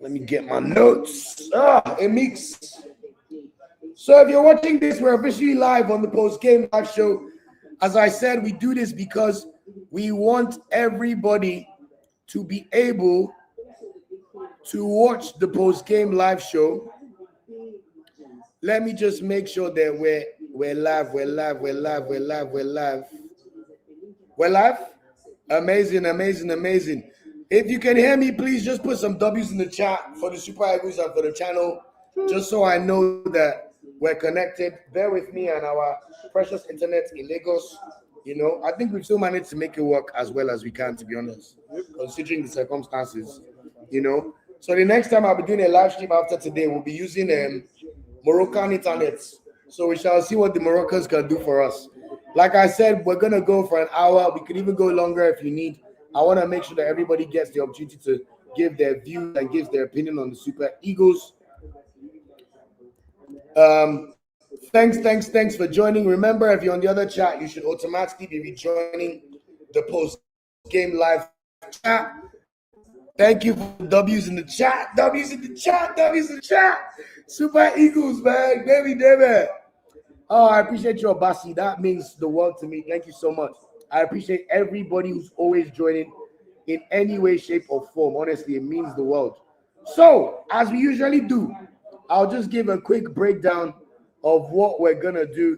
Let me get my notes. A mix. So if you're watching this, we're officially live on the post-game live show. As I said, we do this because we want everybody to be able to watch the post-game live show. Let me just make sure that we're live. We're live? Amazing. If you can hear me, please just put some W's in the chat for the Super Eagles and for the channel, just so I know that we're connected. Bear with me and our precious internet in Lagos. You know, I think we've still managed to make it work as well as we can, to be honest, considering the circumstances, you know. So the next time I'll be doing a live stream after today, we'll be using Moroccan internet. So we shall see what the Moroccans can do for us. Like I said, we're going to go for an hour. We could even go longer if you need. I want to make sure that everybody gets the opportunity to give their views and gives their opinion on the Super Eagles. Thanks for joining. Remember, if you're on the other chat, you should automatically be rejoining the post-game live chat. Thank you for the W's in the chat. W's in the chat. Super Eagles, man. Baby. Oh, I appreciate you, Abasi. That means the world to me. Thank you so much. I appreciate everybody who's always joining in any way, shape, or form. Honestly, it means the world. So, as we usually do, I'll just give a quick breakdown of what we're gonna do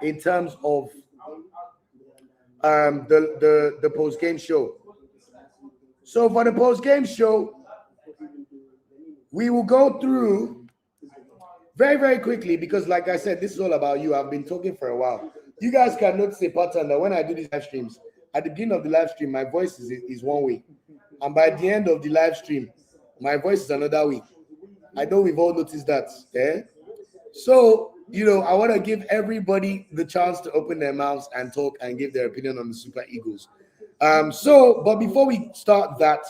in terms of the post-game show. So for the post-game show, we will go through very quickly because, like I said, this is all about you. I've been talking for a while. You guys can notice a pattern that when I do these live streams, at the beginning of the live stream, my voice is one way. And by the end of the live stream, my voice is another way. I know we've all noticed that. So, you know, I want to give everybody the chance to open their mouths and talk and give their opinion on the Super Eagles. But before we start that,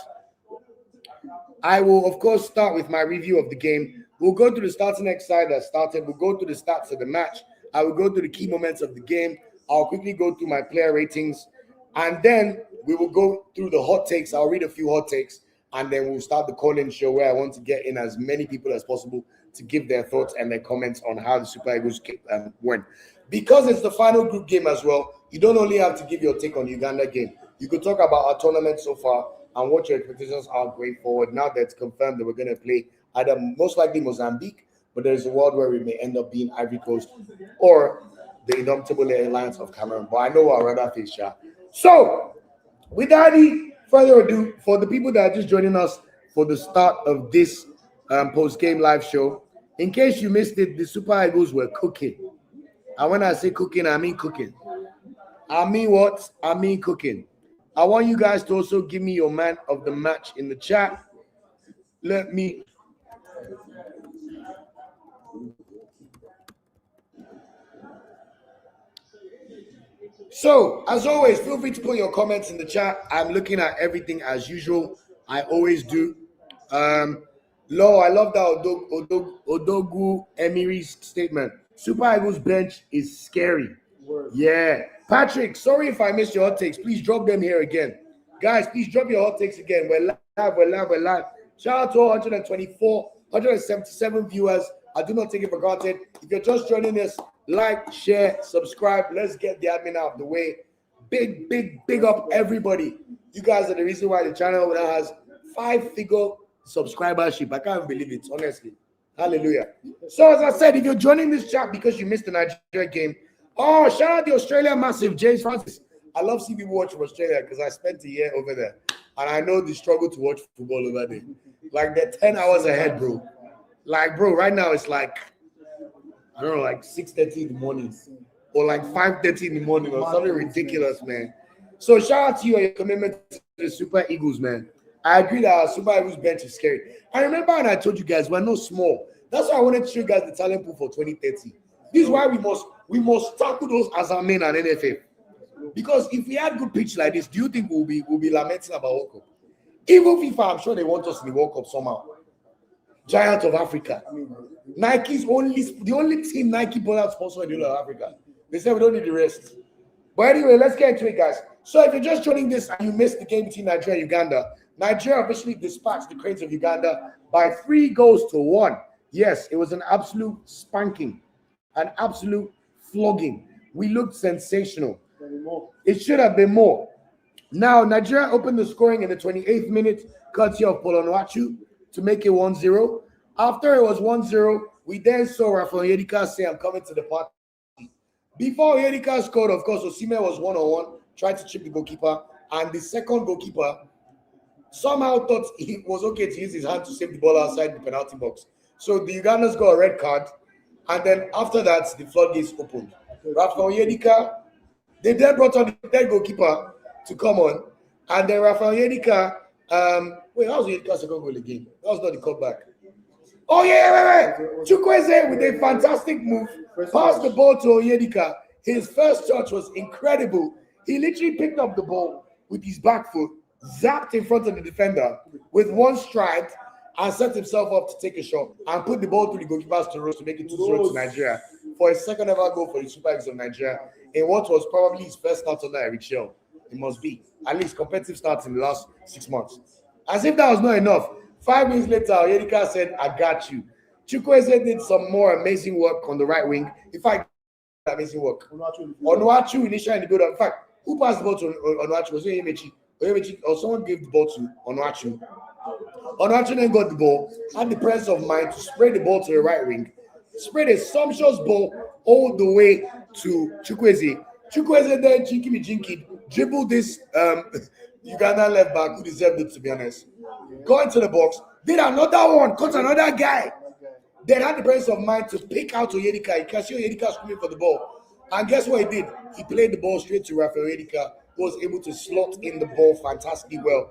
I will, of course, start with my review of the game. We'll go through the starting exercise that started. We'll go through the stats of the match. I will go through the key moments of the game. I'll quickly go through my player ratings. And then we will go through the hot takes. I'll read a few hot takes. And then we'll start the call-in show where I want to get in as many people as possible to give their thoughts and their comments on how the Super Eagles went. Because it's the final group game as well, you don't only have to give your take on the Uganda game. You could talk about our tournament so far and what your expectations are going forward. Now that it's confirmed that we're going to play either most likely Mozambique, but there's a world where we may end up being Ivory Coast or the Indomitable Alliance of Cameroon. But I know I'll rather face Sha. So, without any further ado, for the people that are just joining us for the start of this post-game live show, in case you missed it, the Super Eagles were cooking. And when I say cooking, I mean cooking. I mean what? I mean cooking. I want you guys to also give me your man of the match in the chat. Let me... So, as always, feel free to put your comments in the chat. I'm looking at everything as usual. I always do. I love that Odogu Emiri's statement. Super Eagles bench is scary. Yeah. Patrick, sorry if I missed your hot takes. Please drop them here again. Guys, please drop your hot takes again. We're live. Shout out to all 124, 177 viewers. I do not take it for granted. If you're just joining us, like, share, subscribe. Let's get the admin out of the way. Big up everybody. You guys are the reason why the channel now has 5-figure subscribership. I can't believe it, honestly. Hallelujah. So as I said, if you're joining this chat because you missed the Nigeria game, shout out the Australia massive, James Francis. I love seeing people watch from Australia because I spent a year over there. And I know the struggle to watch football over there. Like, they're 10 hours ahead, bro. Like, bro, right now it's like, I don't know, like 6:30 in the morning or like 5:30 in the morning or something ridiculous, man. So shout out to you and your commitment to the Super Eagles, man. I agree that our Super Eagles bench is scary. I remember when I told you guys we're not small. That's why I wanted to show you guys the talent pool for 2030. This is why we must tackle those as our main and NFF. Because if we had good pitch like this, do you think we'll be lamenting about World Cup? Even FIFA, I'm sure they want us in the World Cup somehow. Giant of Africa. Nike's the only team Nike bought out sponsor in the whole of Africa. They said we don't need the rest. But anyway, let's get into it, guys. So if you're just joining this and you missed the game between Nigeria and Uganda, Nigeria officially dispatched the Cranes of Uganda by 3 goals to 1. Yes, it was an absolute spanking, an absolute flogging. We looked sensational. It should have been more. Now, Nigeria opened the scoring in the 28th minute, courtesy of Polonwachu, to make it 1-0. After it was 1-0, we then saw Rafael Yedika say, I'm coming to the party. Before Yedika scored, of course, Osimhen was 1-on-1, tried to chip the goalkeeper, and the second goalkeeper somehow thought it was okay to use his hand to save the ball outside the penalty box. So the Ugandans got a red card, and then after that, the floodgates opened. Rafael Yedika, they then brought on the third goalkeeper to come on, and then Rafael Yedika, wait, that was Yedika's second goal again. That was not the cutback. Oh yeah, wait. Chukwueze with a fantastic move, passed the ball to Onyedika. His first touch was incredible. He literally picked up the ball with his back foot, zapped in front of the defender with one stride, and set himself up to take a shot and put the ball through the goalkeeper's to make it 2-0 to Nigeria for his second ever goal for the Super Eagles of Nigeria in what was probably his first start under Eric Shell. It must be at least competitive starts in the last 6 months. As if that was not enough. 5 minutes later, Onyedika said, I got you. Chukwueze did some more amazing work on the right wing. In fact, amazing work. Onuachu initially in the build-up. In fact, who passed the ball to Onuachu? Was it Oyemechi? Or someone gave the ball to Onuachu. Onuachu then got the ball, had the presence of mind to spray the ball to the right wing, sprayed a sumptuous ball all the way to Chukwueze. Chukwueze then, Jinky, dribbled this Uganda left back who deserved it, to be honest. Got into the box, did another one, caught another guy. Then had the presence of mind to pick out Onyedika. You can see Onyedika screaming for the ball. And guess what he did? He played the ball straight to Rafael Onyedika, who was able to slot in the ball fantastically well.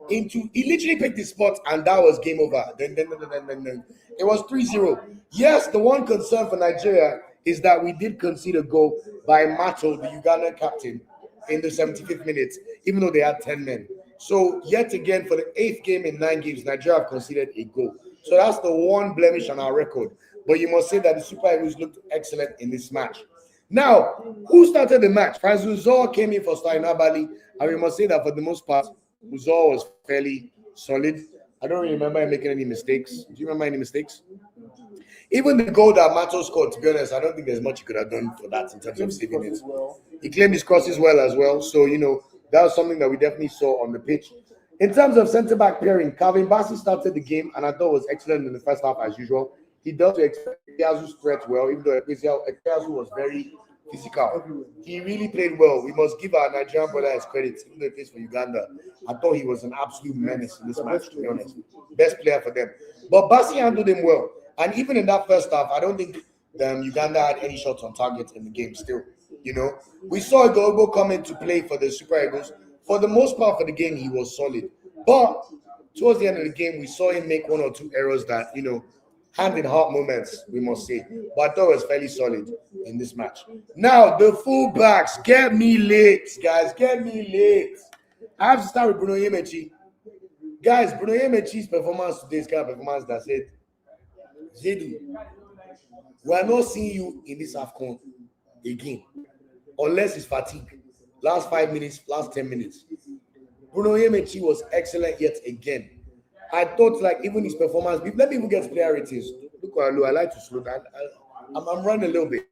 He literally picked his spot, and that was game over. Then. It was 3-0. Yes, the one concern for Nigeria is that we did concede a goal by Mato, the Ugandan captain, in the 75th minute, even though they had 10 men. So, yet again, for the 8th game in 9 games, Nigeria have conceded a goal. So that's the one blemish on our record. But you must say that the Super Eagles looked excellent in this match. Now, who started the match? Francis Uzor came in for starting Abali, and we must say that for the most part, Uzor was fairly solid. I don't really remember him making any mistakes. Do you remember any mistakes? Even the goal that Mato scored, to be honest, I don't think there's much he could have done for that in terms of saving it. He claimed his crosses well as well. So, that was something that we definitely saw on the pitch. In terms of centre-back pairing, Calvin Bassey started the game, and I thought was excellent in the first half as usual. He dealt with Ekpeazu's threat well, even though Ekpeazu was very physical. He really played well. We must give our Nigerian brother his credit, even though he plays for Uganda. I thought he was an absolute menace in this match, to be honest. Best player for them. But Bassey handled him well. And even in that first half, I don't think Uganda had any shots on target in the game still. We saw Igbo come into play for the Super Eagles. For the most part for the game, he was solid. But towards the end of the game, we saw him make 1 or 2 errors that, hand-in-heart moments, we must say. But I thought it was fairly solid in this match. Now, the fullbacks, get me late, guys. Get me late. I have to start with Bruno Yemechi. Guys, Bruno Yemechi's performance today is kind of performance that said, Zedu, we are not seeing you in this AFCON again, unless it's fatigue. Last 5 minutes, last 10 minutes. Bruno Yemechi was excellent yet again. I thought, even his performance, let me even get player ratings. Look how low. I like to slow down. I'm running a little bit.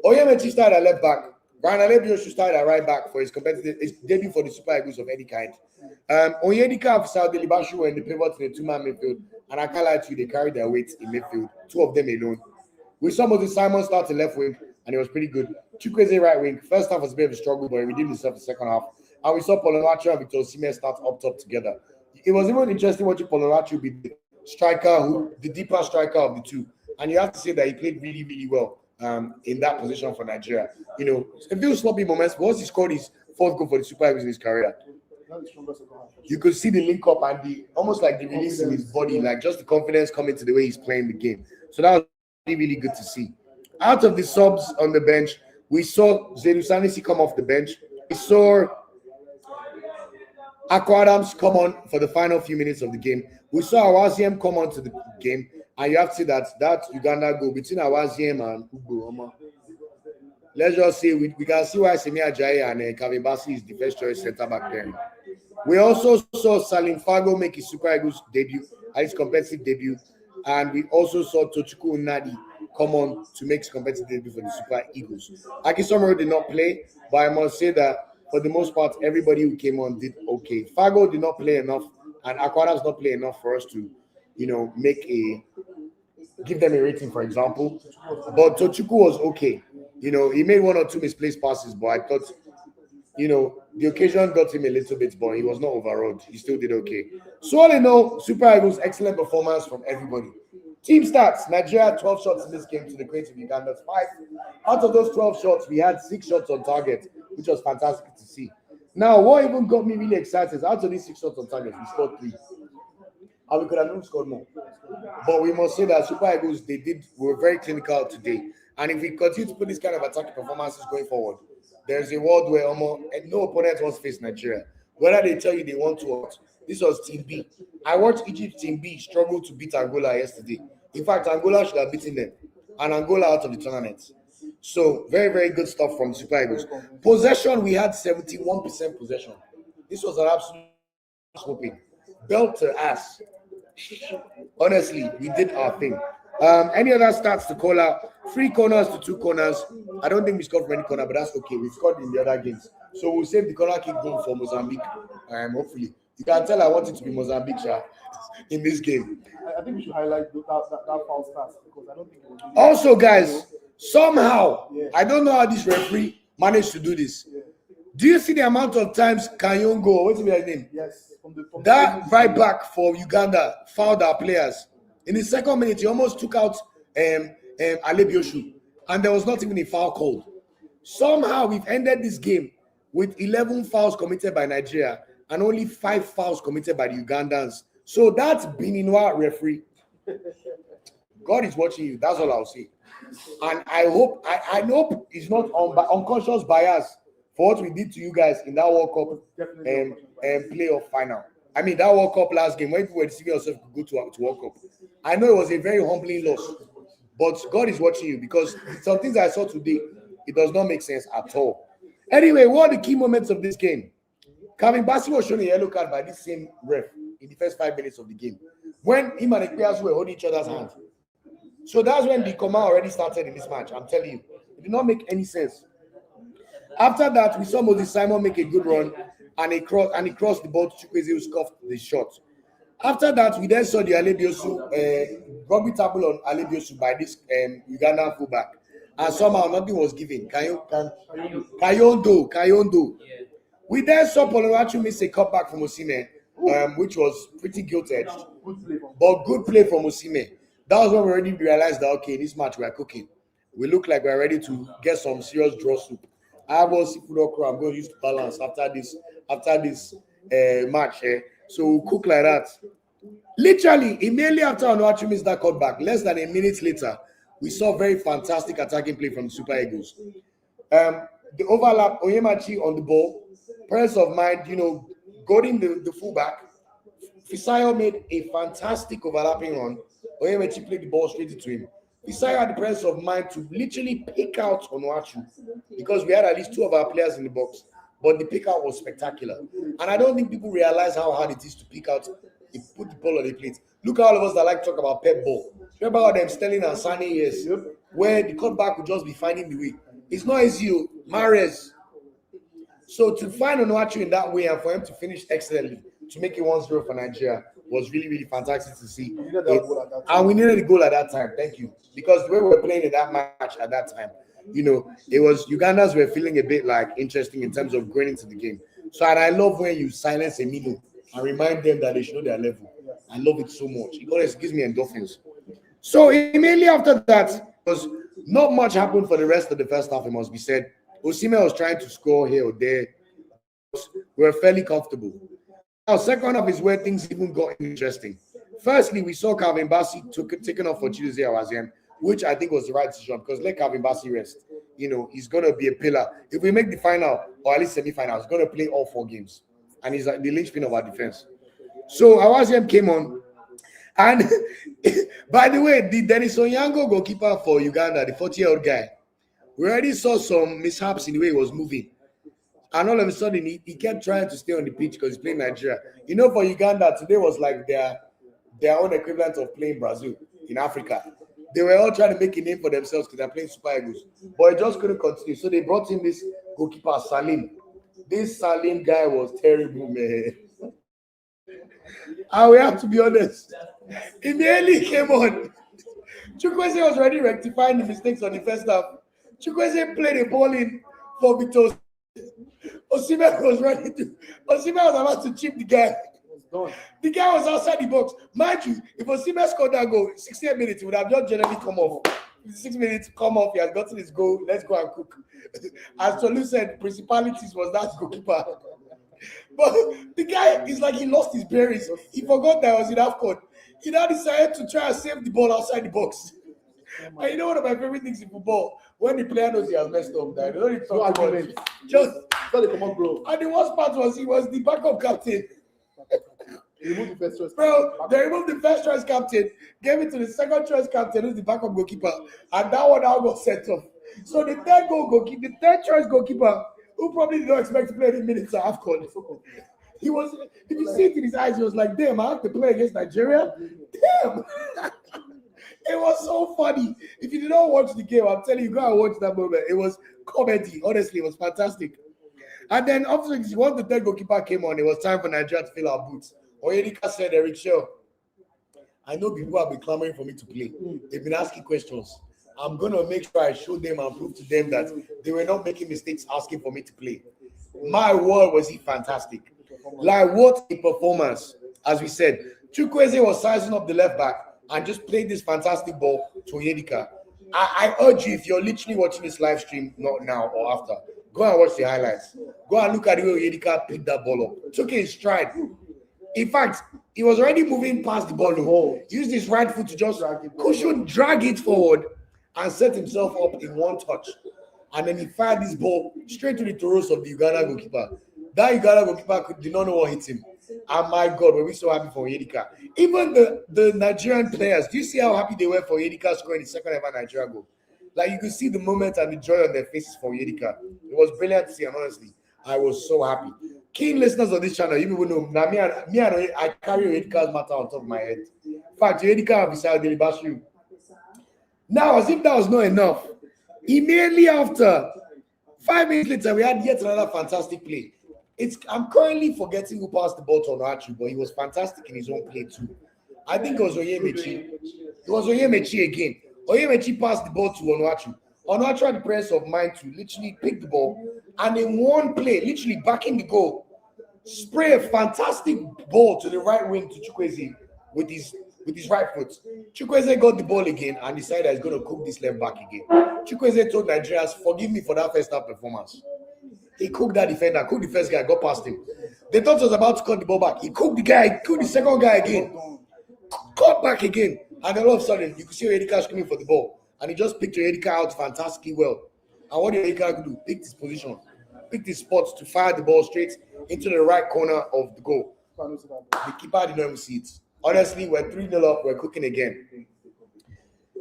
Yemechi started at left back. Brian Alebio should start at right back for his debut for the Super Eagles of any kind. Onyedika and Saudi Libashu were in the pivot in the 2-man midfield, and I can't lie to you, they carried their weight in midfield. 2 of them alone. We saw Moses Simon start to left wing, and it was pretty good. Chukwueze right wing. First half was a bit of a struggle, but he redeemed himself the second half. And we saw Polonwachu and Victor Osimhen start up top together. It was even interesting watching Polonwachu be the deeper striker of the two. And you have to say that he played really, really well in that position for Nigeria. A few sloppy moments, but once he scored his 4th goal for the Super Eagles in his career, you could see the link up and almost like the release in his body, like just the confidence coming to the way he's playing the game. So that was really, really good to see. Out of the subs on the bench, we saw Zedu Sanisi come off the bench. We saw Akko Adams come on for the final few minutes of the game. We saw Awaziem come on to the game. And you have to see that Uganda goal between Awaziem and Ugo. Let's just say we can see why Semi Ajayi and Calvin Bassey is the first choice centre back there. We also saw Salim Fago make his Super Eagles debut, his competitive debut, and we also saw Tochukwu Nadi come on to make his competitive debut for the Super Eagles. Akisomero did not play, but I must say that for the most part, everybody who came on did okay. Fago did not play enough, and Aquara does not play enough for us to, give them a rating, for example. But Tochukwu was okay. He made one or two misplaced passes, but I thought, the occasion got him a little bit, but he was not overawed. He still did okay. So all in all, Super Eagles, excellent performance from everybody. Team stats: Nigeria had 12 shots in this game to the credit of Uganda's 5. Out of those 12 shots, we had 6 shots on target, which was fantastic to see. Now, what even got me really excited is out of these 6 shots on target, we scored 3. And we could have even scored more. But we must say that Super Eagles, were very clinical today. And if we continue to put this kind of attacking performances going forward, there's a world where no opponent wants to face Nigeria. Whether they tell you they want to or not. This was Team B. I watched Egypt Team B struggle to beat Angola yesterday. In fact, Angola should have beaten them. And Angola out of the tournament. So, very, very good stuff from Super Eagles. Possession, we had 71% possession. This was an absolute whooping. Belt to ass. Honestly, we did our thing. Any other stats to call out? 3 corners to 2 corners. I don't think we scored from any corner, but that's okay. We scored in the other games. So we'll save the corner kick goal for Mozambique. Hopefully. You can tell I want it to be Mozambique in this game. I think we should highlight that foul stats because I don't think it was really also, guys, somehow, I don't know how this referee managed to do this. Yeah. Do you see the amount of times Kayongo, what's his name? Yes. That right back for Uganda fouled our players. In the second minute, he almost took out Alebioshu, and there was not even a foul called. Somehow, we've ended this game with 11 fouls committed by Nigeria and only 5 fouls committed by the Ugandans. So that's Beninois referee. God is watching you. That's all I'll say. And I hope it's not unconscious bias for what we did to you guys in that World Cup playoff final. I mean, that World Cup last game, when people were deceiving yourself to go to World Cup. I know it was a very humbling loss, but God is watching you because some things I saw today, it does not make sense at all. Anyway, what are the key moments of this game? Calvin Bassey was shown a yellow card by this same ref in the first 5 minutes of the game when him and Ekpeazu were holding each other's hand. So that's when the command already started in this match. I'm telling you, it did not make any sense. After that, we saw Moses Simon make a good run and he crossed the ball to Chukwueze, who scuffed the shot. After that, we then saw the Alebiosu rugby tackle on Alebiosu by this Ugandan fullback, and somehow nothing was given. Kayondo. We then saw Polonachu miss a cutback from Osimhen, which was pretty gilt-edged, but good play from Osimhen. That was when we already realized that, okay, this match we are cooking. We look like we're ready to get some serious draw soup. I have one seafood okra I'm going to use to balance after this match. So we'll cook like that. Literally, immediately after Onuachu missed that cutback, less than a minute later, we saw very fantastic attacking play from the Super Eagles. The overlap, Onyemachi on the ball, presence of mind, guarding the fullback. Fisayo made a fantastic overlapping run. Onyemachi played the ball straight into him. Fisayo had the presence of mind to literally pick out Onuachu because we had at least 2 of our players in the box, but the pick out was spectacular. And I don't think people realize how hard it is to pick out, put the ball on the plate. Look at all of us that like to talk about Pep ball. Remember how them Sterling and Sane years, where the cutback would just be finding the way. It's not easy, Mahrez. So to find Onuachu in that way and for him to finish excellently, to make it 1-0 for Nigeria, was really, really fantastic to see. And we needed a goal at that time. Thank you. Because the way we were playing in that match at that time, it was Ugandans were feeling a bit like interesting in terms of going into the game. So and I love when you silence Emilio and remind them that they should know their level. I love it so much. It gives me endorphins. So immediately after that, was not much happened for the rest of the first half, it must be said. Osimhen was trying to score here or there. We were fairly comfortable. Now, second half is where things even got interesting. Firstly, we saw Calvin Bassey taken off for Chidozie Awaziem, which I think was the right decision because let Calvin Bassey rest. He's going to be a pillar. If we make the final or at least semi-final, he's going to play all 4 games. And he's the linchpin of our defense. So Awaziem came on. And by the way, the Dennis Onyango goalkeeper for Uganda, the 40-year-old guy, we already saw some mishaps in the way he was moving. And all of a sudden, he kept trying to stay on the pitch because he's playing Nigeria. You know, for Uganda, today was like their own equivalent of playing Brazil in Africa. They were all trying to make a name for themselves because they're playing Super Eagles. But it just couldn't continue. So they brought in this goalkeeper, Salim. This Salim guy was terrible, man. And we have to be honest. Immediately he came on. Chukwueze was already rectifying the mistakes on the first half. Chukwueze played a ball in for Victor. Osimhen was ready to. Osimhen was about to chip the guy. The guy was outside the box. Mind you, if Osimhen scored that goal, 68 minutes, he would have just generally come off. 6 minutes, come off, he has gotten his goal, let's go and cook. As Tolu said, principalities was that goalkeeper. But the guy is like he lost his bearings. He forgot that I was in AFCON. He now decided to try and save the ball outside the box. And you know one of my favorite things in football? When the player knows he has messed up, that they don't need to talk about it. Just come on, bro. And the worst part was he was the backup captain. They removed the first choice. Bro, they removed the first choice captain, gave it to the second choice captain, who's the backup goalkeeper, and that one now got sent off. So the third choice goalkeeper, who probably did not expect to play any minutes at AFCON. He was, if you see it in his eyes, he was like, damn, I have to play against Nigeria? Damn! It was so funny. If you did not watch the game, I'm telling you, go and watch that moment. It was comedy. Honestly, it was fantastic. And then after once the third goalkeeper came on, it was time for Nigeria to fill our boots. Oyedika said, Eric Shaw, I know people have been clamoring for me to play. They've been asking questions. I'm going to make sure I show them and prove to them that they were not making mistakes asking for me to play. My word, was he fantastic. Like, what a performance. As we said, Chukwueze was sizing up the left back and just played this fantastic ball to Oyedika. I urge you, if you're literally watching this live stream, not now or after, go and watch the highlights. Go and look at the way Oyedika picked that ball up. Took it in stride. In fact, he was already moving past the ball. Used his right foot to just drag it forward and set himself up in one touch. And then he fired this ball straight to the toros of the Uganda goalkeeper. That Uganda goalkeeper did not know what hit him. And my God, were we so happy for Oyedika. Even the Nigerian players, do you see how happy they were for Oyedika scoring the second ever Nigeria goal? Like, you could see the moment and the joy on their faces for Oyedika. It was brilliant to see, and honestly, I was so happy. Keen listeners of this channel, you people know, now I carry Oyedika's matter on top of my head. In fact, Oyedika beside Daily Bashu. Now, as if that was not enough, immediately after, 5 minutes later, we had yet another fantastic play. I'm currently forgetting who passed the ball to Onachu, but he was fantastic in his own play too. I think it was Oyemechi. It was Oyemechi again. Oyemechi passed the ball to Onachu. Onachu had the presence of mind to literally pick the ball and in one play, literally backing the goal, spray a fantastic ball to the right wing to Chukwueze with his right foot. Chukwueze got the ball again and decided he's going to cook this left back again. Chukwueze told Nigerians, forgive me for that first half performance. He cooked that defender, cooked the first guy, got past him. They thought he was about to cut the ball back. He cooked the guy, cooked the second guy again, cut back again. And then all of a sudden, you could see Oyedika screaming for the ball. And he just picked Oyedika out fantastically well. And what did Oyedika do? Picked his position, picked his spots to fire the ball straight into the right corner of the goal. The keeper did not even see it. Honestly, we're 3-0 up, we're cooking again.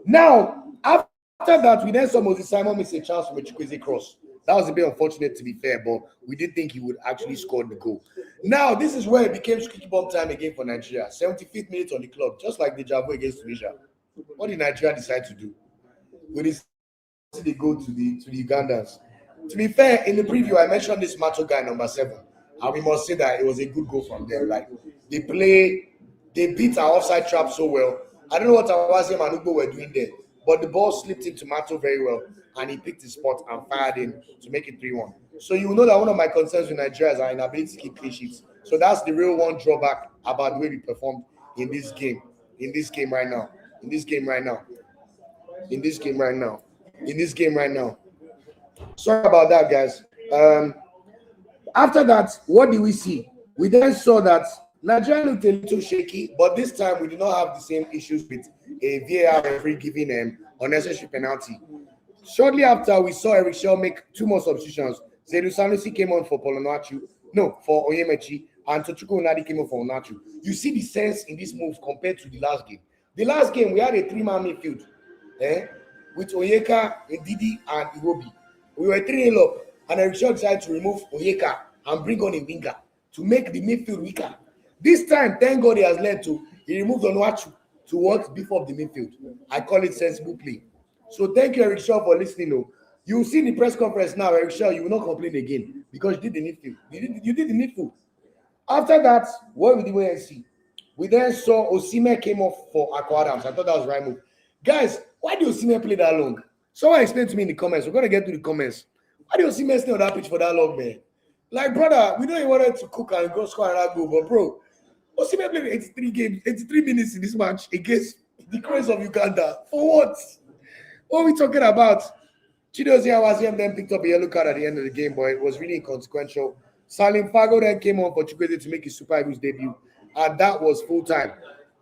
Now, after that, we then saw Moses Simon miss a chance from a Chukwueze cross. That was a bit unfortunate, to be fair, but we did think he would actually score the goal. Now, this is where it became squeaky bum time again for Nigeria. 75th minute on the clock, just like the Deja vu against Tunisia. What did Nigeria decide to do? They go to the Ugandans. To be fair, in the preview, I mentioned this Macho guy, number 7. And we must say that it was a good goal from them. Like, they beat our offside trap so well. I don't know what Awazim and Ugbo were doing there, but the ball slipped into Mato very well, and he picked his spot and fired in to make it 3-1. So you will know that one of my concerns with Nigeria is our inability to keep clean sheets. So that's the real one drawback about the way we performed in this game right now. Sorry about that, guys. After that, what did we see? We then saw that Nigeria looked a little shaky, but this time we did not have the same issues with a VAR referee giving an unnecessary penalty. Shortly after, we saw Eric Shaw make 2 more substitutions. Zedu Sanusi came on for for Oyemechi, and Tochukwu Unadi came on for Onachu. You see the sense in this move compared to the last game. The last game, we had a 3-man midfield with Onyeka, Ndidi, and Iwobi. We were 3-0 up. and Eric Shaw decided to remove Onyeka and bring on a winger to make the midfield weaker. This time, thank God he has learned to. He removed Onuachu to what beef up the midfield. I call it sensible play. So thank you, Eric Shaw, for listening. Oh. You will see in the press conference now, Eric Shaw, you will not complain again because you did the midfield. You did the midfield. After that, what we did wait and see. We then saw Osimhen came off for Aqua Adams. I thought that was the right move. Guys, why did Osimhen play that long? Someone explain to me in the comments. We're going to get to the comments. Why did Osimhen stay on that pitch for that long, man? Like, brother, we know he wanted to cook and go score another goal, but bro, Osimhen played 83 minutes in this match against the Cranes of Uganda. For what? What are we talking about? Chidozie Awasiem then picked up a yellow card at the end of the game, but it was really inconsequential. Salim Fago then came on for Chukwueze to make his Super Eagles debut, and that was full time.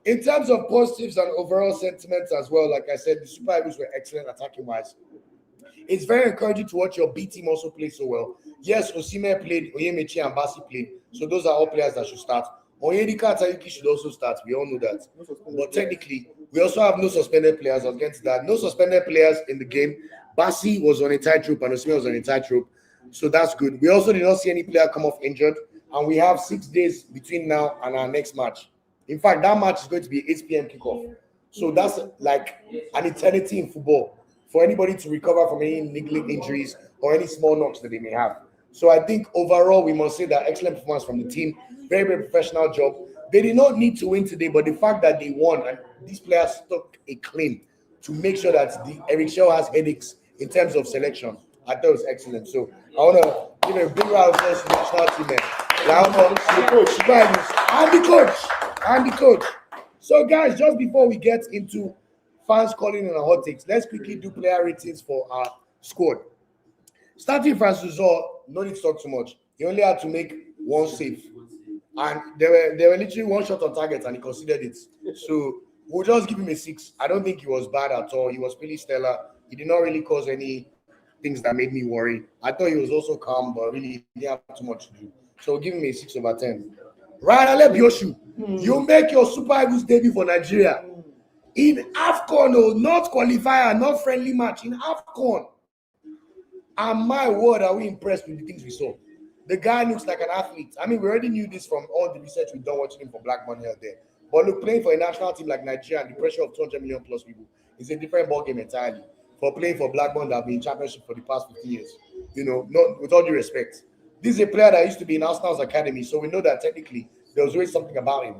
In terms of positives and overall sentiments as well, like I said, the Super Eagles were excellent attacking wise. It's very encouraging to watch your B team also play so well. Yes, Osimhen played, Oyemechi and Basi played, so those are all players that should start. Onyedika Tayuki should also start. We all know that. But technically, we also have no suspended players against that. No suspended players in the game. Basi was on a tightrope and Osimhen was on a tightrope. So that's good. We also did not see any player come off injured. And we have 6 days between now and our next match. In fact, that match is going to be 8 p.m. kickoff. So that's like an eternity in football for anybody to recover from any niggling injuries or any small knocks that they may have. So I think overall, we must say that excellent performance from the team. Very, very professional job. They did not need to win today, but the fact that they won and these players stuck a claim to make sure that the Eric Shaw has headaches in terms of selection, I thought it was excellent. So I want to give a big round of applause to the national team, man. And the coach. So guys, just before we get into fans calling on our hot takes, let's quickly do player ratings for our squad. Starting Francis Zor, no need to talk too much. He only had to make one save. And they were literally one shot on target and he considered it. So we'll just give him a 6. I don't think he was bad at all. He was really stellar. He did not really cause any things that made me worry. I thought he was also calm, but really he didn't have too much to do. So we'll give him a 6/10. Ryan Alebiosu, you make your Super Eagles debut for Nigeria in AFCON, not qualifier, not friendly match, in AFCON. And my word, are we impressed with the things we saw. The guy looks like an athlete. I mean, we already knew this from all the research we've done watching him for Black Money out there. But look, playing for a national team like Nigeria and the pressure of 200 million plus people is a different ballgame entirely. For playing for Blackburn that have been in championship for the past 50 years. You know, not with all due respect. This is a player that used to be in Arsenal's academy, so we know that technically there was always something about him.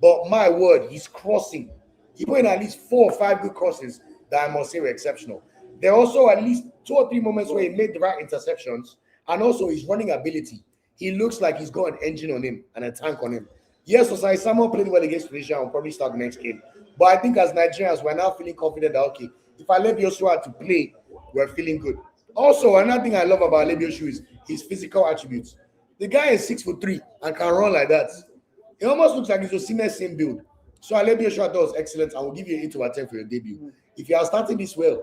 But my word, he's crossing. He put in at least 4 or 5 good crosses that I must say were exceptional. There are also at least 2 or 3 moments where he made the right interceptions, and also his running ability. He looks like he's got an engine on him and a tank on him. Yes, Osai Samuel played well against Tunisia and will probably start the next game. But I think as Nigerians, we're now feeling confident that, okay, if I let Joshua to play, we're feeling good. Also, another thing I love about Lebiosu is his physical attributes. The guy is 6'3" and can run like that. It almost looks like he's Osimhen's same build. So Lebiosu I thought was excellent. I will give you an 8/10 for your debut. If you are starting this well,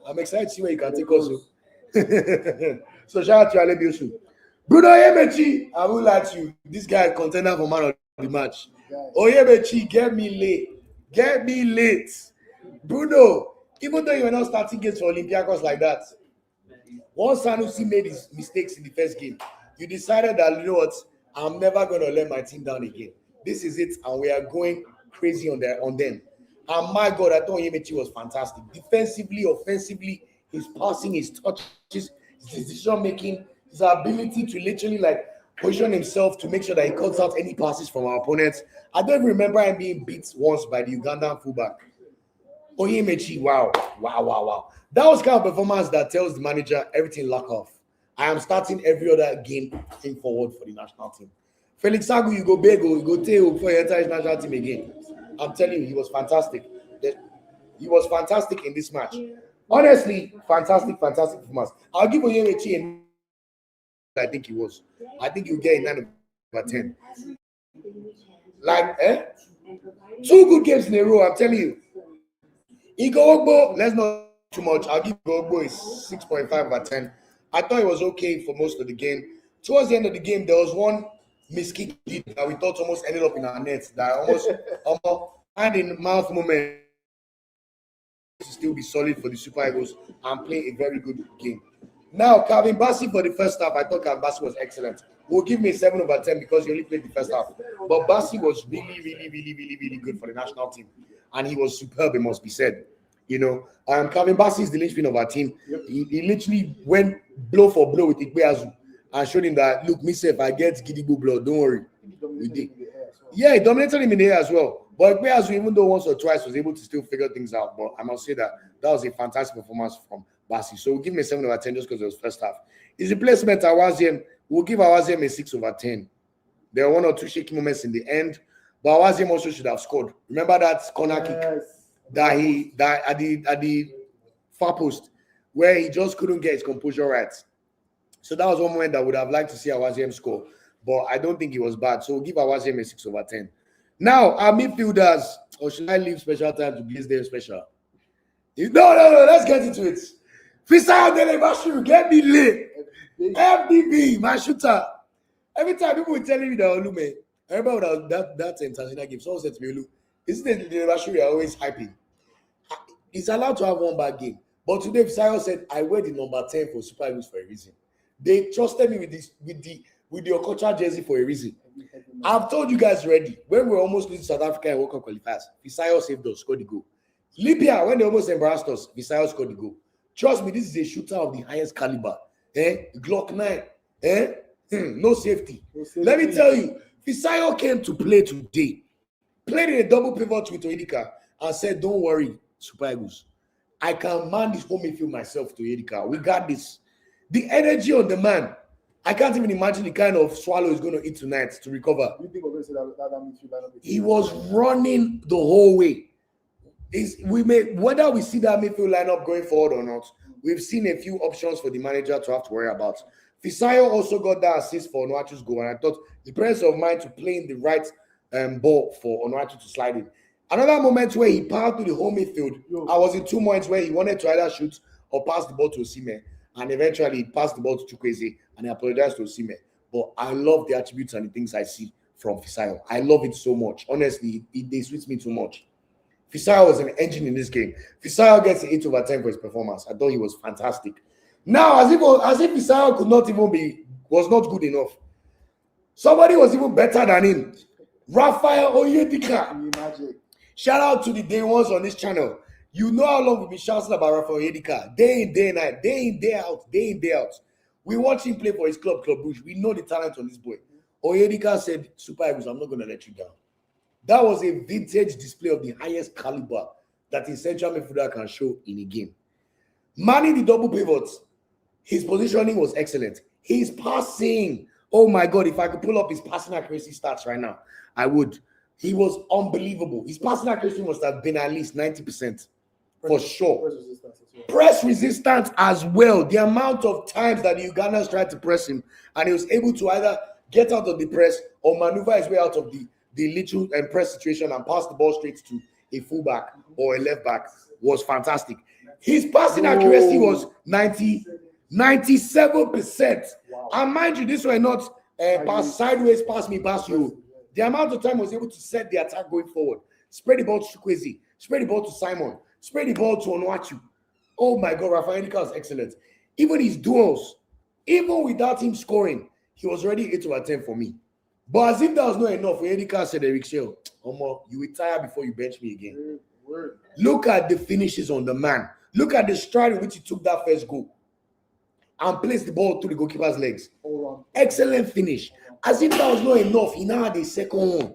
I'm excited to see where you can take us. So shout out to Lebiosu. Bruno Oyemechi, I will lie to you. This guy is contender for man of the match. Oyemechi, get me late. Bruno, even though you were not starting games for Olympiacos like that, once Sanusi made his mistakes in the first game, you decided that, you know what, I'm never going to let my team down again. This is it, and we are going crazy on them. And my God, I thought Oyemechi was fantastic. Defensively, offensively, his passing, his touches, his decision-making, his ability to literally like position himself to make sure that he cuts out any passes from our opponents. I don't even remember him being beat once by the Ugandan fullback. Oyemechi, wow. That was kind of performance that tells the manager everything lock off. I am starting every other game going forward for the national team. Felix Agu, you go big, you go tail before you enter his national team again. I'm telling you, he was fantastic. He was fantastic in this match. Honestly, fantastic performance. I'll give Oyemechi I think he was. I think he'll get a 9/10. Like, 2 good games in a row, I'm telling you. Igbo, let's not too much. I'll give Igbo a 6.5/10. I thought it was okay for most of the game. Towards the end of the game, there was one miskick that we thought almost ended up in our nets. That almost hand in mouth moment to still be solid for the Super Eagles and play a very good game. Now, Calvin Bassey for the first half, I thought Calvin Bassey was excellent. We'll give me 7/10 because he only played the first half. But Bassey was really good for the national team. And he was superb, it must be said. You know, Calvin Bassey is the linchpin of our team. He literally went blow for blow with Ikpeazu and showed him that, look, me say if I get Gidigbo blood, don't worry. We did. Yeah, he dominated him in the air as well. But Ikpeazu, even though once or twice, was able to still figure things out. But I must say that was a fantastic performance from Bassey. So we'll give him a 7/10 just because it was first half. His replacement, Awaziem, we'll give Awaziem a 6/10. There were one or two shaky moments in the end, but Awaziem also should have scored. Remember that corner kick that at the far post where he just couldn't get his composure right. So that was one moment that would have liked to see Awaziem score, but I don't think it was bad. So we'll give Awaziem a 6/10. Now our midfielders, or should I leave special time to Blaze Day special? No, let's get into it. Fisayo Delebashiru, get me lit. FDB, my shooter. Every time people were telling me that Olume, I remember that international game. Someone said to me, Olu, isn't it Delebashiru you're always hyping? He's allowed to have one bad game. But today, Fisayo said, I wear the number 10 for Super Eagles for a reason. They trusted me with the Okocha jersey for a reason. I've told you guys already, when we were almost losing South Africa in World Cup qualifiers, Fisayo saved us, scored the goal. Libya, when they almost embarrassed us, Fisayo scored the goal. Trust me, this is a shooter of the highest caliber. Glock 9. No safety. Let me tell you, Fisayo came to play today. Played in a double pivot with Oedika and said, don't worry, Super Eagles. I can man this home midfield myself to Oedika. We got this. The energy on the man. I can't even imagine the kind of swallow he's going to eat tonight to recover. You think we're going to say that midfield lineup? He was running the whole way. Whether we see that midfield lineup going forward or not, we've seen a few options for the manager to have to worry about. Fisayo also got that assist for Onuachu's goal, and I thought the presence of mind to play in the right ball for Onuachu to slide in. Another moment where he powered through the whole midfield, I was in 2 moments where he wanted to either shoot or pass the ball to Osimhen, and eventually he passed the ball to Chukwueze, and he apologized to Osimhen. But I love the attributes and the things I see from Fisayo. I love it so much. Honestly, they suit me too much. Fisayo was an engine in this game. Fisayo gets an 8/10 for his performance. I thought he was fantastic. Now, as if Fisayo was not good enough. Somebody was even better than him. Raphael Oyedika. Shout out to the day ones on this channel. You know how long we've been shouting about Raphael Oyedika. Day in, day night, day in, day out. We watch him play for his club, Club Brugge. We know the talent on this boy. Oyedika said, Super Eagles, I'm not going to let you down. That was a vintage display of the highest caliber that a central midfielder can show in a game. Manning the double pivots, his positioning was excellent. His passing, oh my God, if I could pull up his passing accuracy stats right now, I would. He was unbelievable. His passing accuracy must have been at least 90% for sure. Press resistance as well. The amount of times that the Ugandans tried to press him and he was able to either get out of the press or maneuver his way out of the little press situation and pass the ball straight to a fullback or a left back was fantastic. His passing accuracy was 97%. Wow. And mind you, this were not pass sideways, pass me, pass you. The amount of time was able to set the attack going forward. Spread the ball to Chukwueze, spread the ball to Simon, spread the ball to Onuachu. Oh my God, Raphael Oyedika was excellent. Even his duels, even without him scoring, he was already 8/10 for me. But as if that was not enough, Oyedika said, Eric Shell, Omo, you retire before you bench me again. Look at the finishes on the man. Look at the stride in which he took that first goal and placed the ball through the goalkeeper's legs. Excellent finish. As if that was not enough, he now had a second one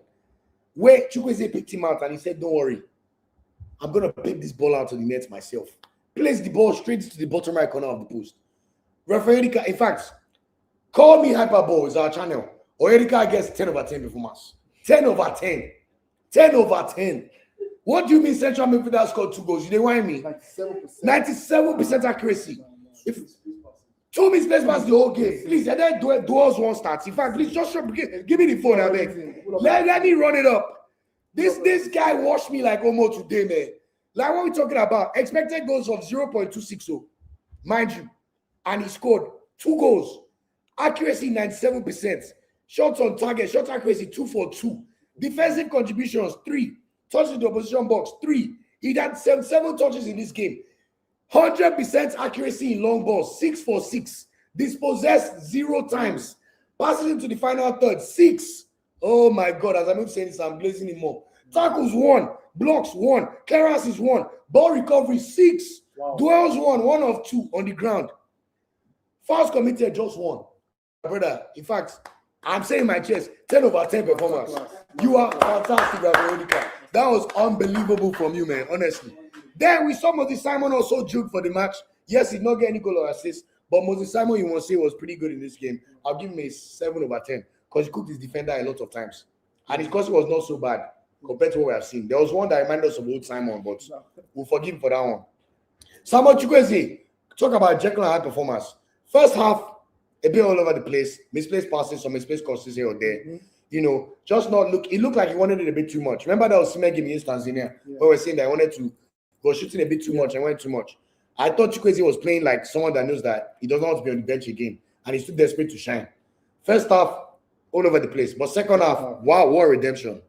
where Chukwueze picked him out and he said, don't worry, I'm going to pick this ball out of the net myself. Place the ball straight to the bottom right corner of the post. Raphael Oyedika, in fact, call me Hyperball, is our channel. Oyedika gets 10/10 performance. 10/10. 10/10. What do you mean central midfielder scored 2 goals? You didn't want me? 97% accuracy. If 2 misplaced passes the whole game. Please, and then duels won't start. In fact, please just give me the phone. I beg. Let me run it up. This guy washed me like Omo today, man. Like what we talking about? Expected goals of 0.260, mind you, and he scored 2 goals. Accuracy 97%. Shots on target, shot accuracy 2 for 2. Defensive contributions 3. Touches in the opposition box 3. He had 7 touches in this game. 100% accuracy in long balls, 6 for 6. Dispossessed 0 times. Passes into the final third, 6. Oh my God, as I'm saying this, I'm blazing him more. Tackles 1, blocks 1, clearances 1, ball recovery 6, duels 1 of 2 on the ground. Fouls committed just 1. Brother, in fact, I'm saying my chest, 10 over 10 performance. You are fantastic, Veronica. That was unbelievable from you, man, honestly. Then we saw Moses Simon also juked for the match. Yes, he did not get any goal or assist, but Moses Simon, you want to say, was pretty good in this game. I'll give him a 7 over 10 because he cooked his defender a lot of times. And his crossing was not so bad compared to what we have seen. There was one that reminded us of old Simon, but we'll forgive him for that one. Samuel Chukwueze, talk about Jekyll and Hyde performance. First half, a bit all over the place, misplaced passes, some misplaced crosses here or there. You know, just not look. It looked like he wanted it a bit too much. Remember that was Smeg against Tanzania, where we're saying that I wanted to go shooting a bit too much and went too much. I thought Chukwueze was playing like someone that knows that he doesn't want to be on the bench again, and he's too desperate to shine. First half, all over the place, but second half, wow, what redemption!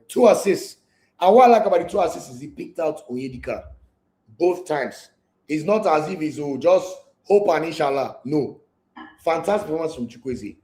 2 assists, and what I like about the 2 assists is he picked out Onyedika both times. It's not as if he's just hope and inshallah. No, fantastic performance from Chukwueze.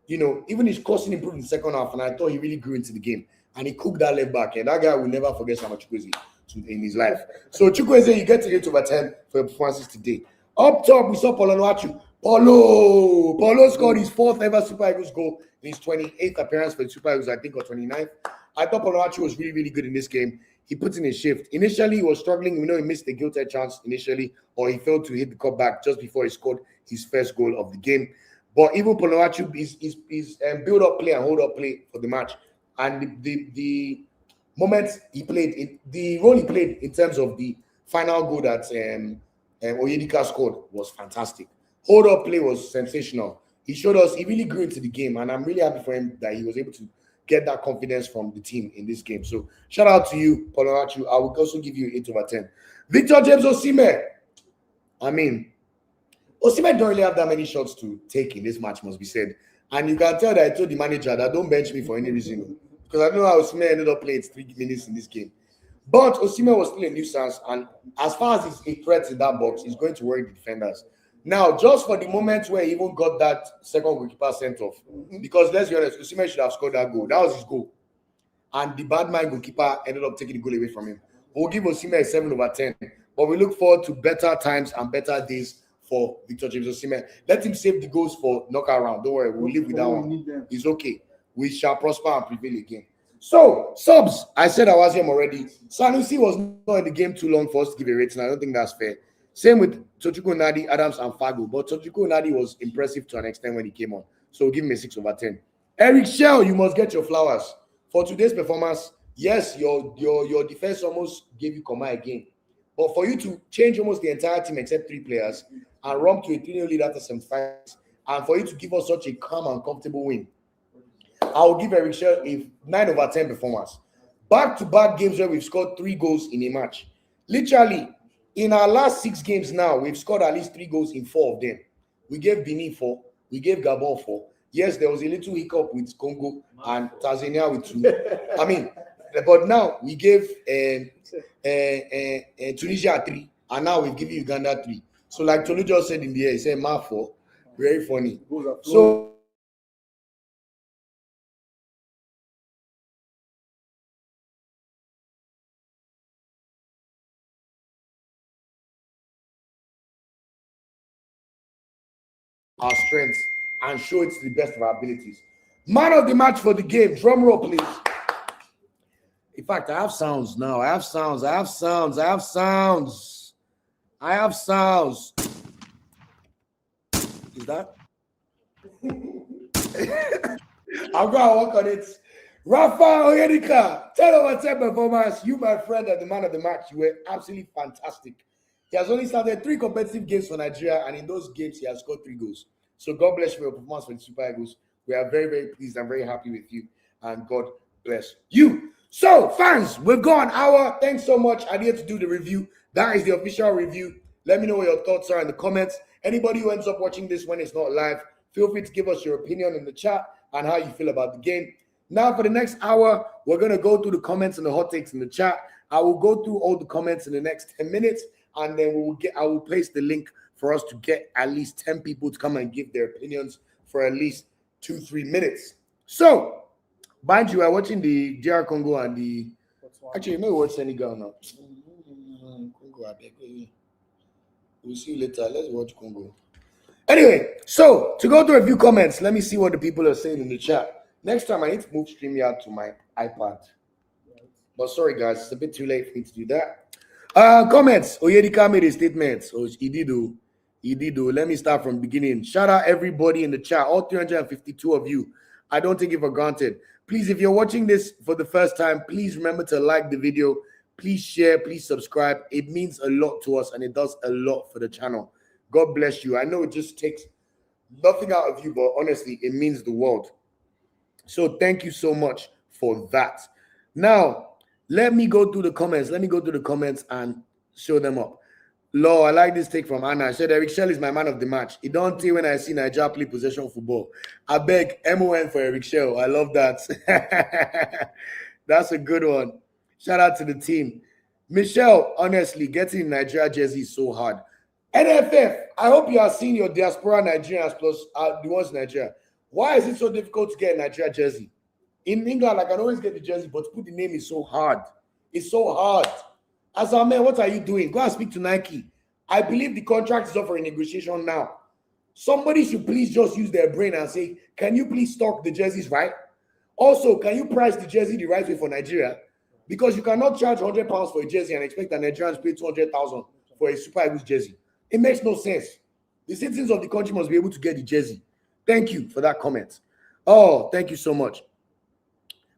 You know, even his crossing improved in the second half, and I thought he really grew into the game. And he cooked that left back, and that guy will never forget Samuel Chukwueze in his life. So Chukwueze, you get to 8 over 10 for your performances today. Up top, we saw Paulo Nwachu. Paulo scored his 4th ever Super Eagles goal in his 28th appearance for the Super Eagles, I think, or 29th. I thought Paulo Nwachu was really, really good in this game. He put in a shift. Initially, he was struggling. We know he missed the guilty chance initially, or he failed to hit the cutback just before he scored his first goal of the game. But even Paulo Nwachu is build-up play and hold-up play for the match. And the moments he played, the role he played in terms of the final goal that Onyedika scored was fantastic. Hold-up play was sensational. He showed us he really grew into the game, and I'm really happy for him that he was able to get that confidence from the team in this game. So shout out to you, Paulo Nwachu. I will also give you 8 over 10. Victor James Osimhen. I mean, Osimhen don't really have that many shots to take in this match, must be said. And you can tell that I told the manager that don't bench me for any reason. Because I know how Osimhen ended up playing 3 minutes in this game. But Osimhen was still a nuisance. And as far as he's a threat in that box, he's going to worry the defenders. Now, just for the moment where he even got that second goalkeeper sent off, because let's be honest, Osimhen should have scored that goal. That was his goal. And the bad man goalkeeper ended up taking the goal away from him. We'll give Osimhen a 7 over 10. But we look forward to better times and better days for Victor James Osimhen. Let him save the goals for knockout round. Don't worry, we'll live with that one. It's okay. We shall prosper and prevail again. So, subs, I said I was him already. Sanusi was not in the game too long for us to give a rating. I don't think that's fair. Same with Tochukwu Nadi, Adams, and Fago. But Tochukwu Nadi was impressive to an extent when he came on. So we'll give him a 6 over 10. Eric Shell, you must get your flowers. For today's performance, yes, your defense almost gave you Koma again. But for you to change almost the entire team except 3 players and run to a 3-0 lead after 75, and for you to give us such a calm and comfortable win, I will give Eric Shell a 9 over 10 performance. Back-to-back games where we've scored 3 goals in a match. Literally, in our last 6 games now, we've scored at least 3 goals in 4 of them. We gave Benin 4. We gave Gabon 4. Yes, there was a little hiccup with Congo and Tanzania with 2. I mean, but now we gave Tunisia 3, and now we've given Uganda 3. So like Tolu just said in the air, he said, "Ma 4." Very funny. So our strengths and show it to the best of our abilities. Man of the match for the game. Drum roll, please. In fact, I have sounds now. I have sounds. Is that? I'll go and work on it. Rafa Onyedika, 10 over 10 performance. You, my friend, are the man of the match. You were absolutely fantastic. He has only started 3 competitive games for Nigeria, and in those games, he has scored 3 goals. So God bless you for your performance for the Super Eagles. We are very, very pleased and very happy with you, and God bless you. So, fans, we've gone an hour. Thanks so much. I need to do the review. That is the official review. Let me know what your thoughts are in the comments. Anybody who ends up watching this when it's not live, feel free to give us your opinion in the chat and how you feel about the game. Now, for the next hour, we're going to go through the comments and the hot takes in the chat. I will go through all the comments in the next 10 minutes, and then I will place the link for us to get at least 10 people to come and give their opinions for at least 2-3 minutes. So, mind you, I'm watching the DR Congo and the. Actually, you may watch Senegal now. Congo, I beg you. We'll see you later. Let's watch Congo. Anyway, so to go through a few comments, let me see what the people are saying in the chat. Next time, I need to move StreamYard to my iPad. But sorry, guys, it's a bit too late for me to do that. Comments. Oyedika made a statement. Oh, he did. Let me start from the beginning. Shout out everybody in the chat, all 352 of you. I don't take it for granted. Please, if you're watching this for the first time, please remember to like the video. Please share, please subscribe. It means a lot to us and it does a lot for the channel. God bless you. I know it just takes nothing out of you, but honestly, it means the world. So thank you so much for that. Now, let me go through the comments. Let me go through the comments and show them up. Law, I like this take from Anna. I said Eric Shell is my man of the match. It don't tell when I see Nigeria play possession football. I beg MON for Eric Shell. I love that. That's a good one. Shout out to the team. Michelle, honestly, getting Nigeria jersey is so hard. NFF, I hope you are seeing your diaspora Nigerians plus the ones in Nigeria. Why is it so difficult to get a Nigeria jersey? In England, I can always get the jersey, but to put the name is so hard. It's so hard. As a man, what are you doing? Go and speak to Nike. I believe the contract is up for renegotiation now. Somebody should please just use their brain and say, can you please stock the jerseys right? Also, can you price the jersey the right way for Nigeria? Because you cannot charge £100 for a jersey and expect that Nigerians pay 200,000 for a Super Eagles jersey. It makes no sense. The citizens of the country must be able to get the jersey. Thank you for that comment. Oh, thank you so much.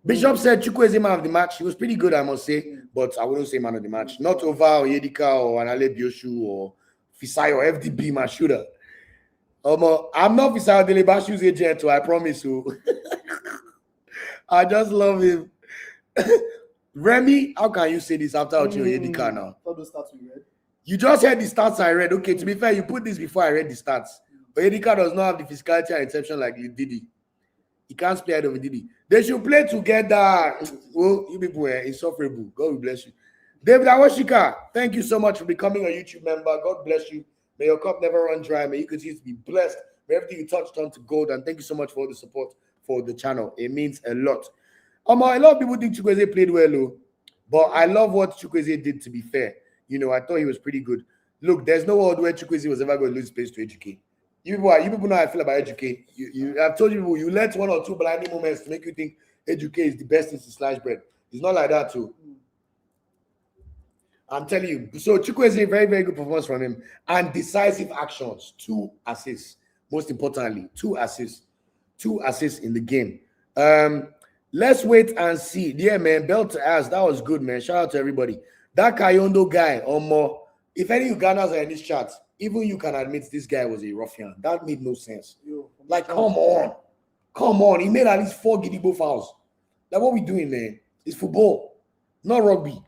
Bishop said Chukwueze man of the match. He was pretty good, I must say, but I wouldn't say man of the match. Not over Oyedika or Anale Bioshu or Fisayo or FDB, my shooter. I'm not Fisayo Delebashu's agent, so I promise you. I just love him. Remy, how can you say this after Oyedika now? You just heard the stats I read. Okay, to be fair, you put this before I read the stats. Oyedika does not have the physicality and interception like Didi. He can't play ahead of Didi. They should play together. Well, you people are insufferable. God will bless you. David Awashika, thank you so much for becoming a YouTube member. God bless you. May your cup never run dry. May you continue to be blessed. May everything you touch turn to gold. And thank you so much for all the support for the channel. It means a lot. A lot of people think Chukwueze played well, but I love what Chukwueze did, to be fair. You know, I thought he was pretty good. Look, there's no world where Chukwueze was ever going to lose space to Educate. You people know how I feel about Educate. I've told you people, you let one or two blinding moments to make you think Educate is the best thing since sliced bread. It's not like that too. I'm telling you. So Chukwueze, very, very good performance from him. And decisive actions. 2 assists. Most importantly, 2 assists. 2 assists in the game. Let's wait and see. Yeah, man, belt to ass. That was good, man. Shout out to everybody. That Kayondo guy, or more. If any Ugandans are in this chat, even you can admit this guy was a ruffian. That made no sense. Like, come on. Come on. He made at least 4 Gidigbo fouls. Like, what we doing, man? It's football, not rugby.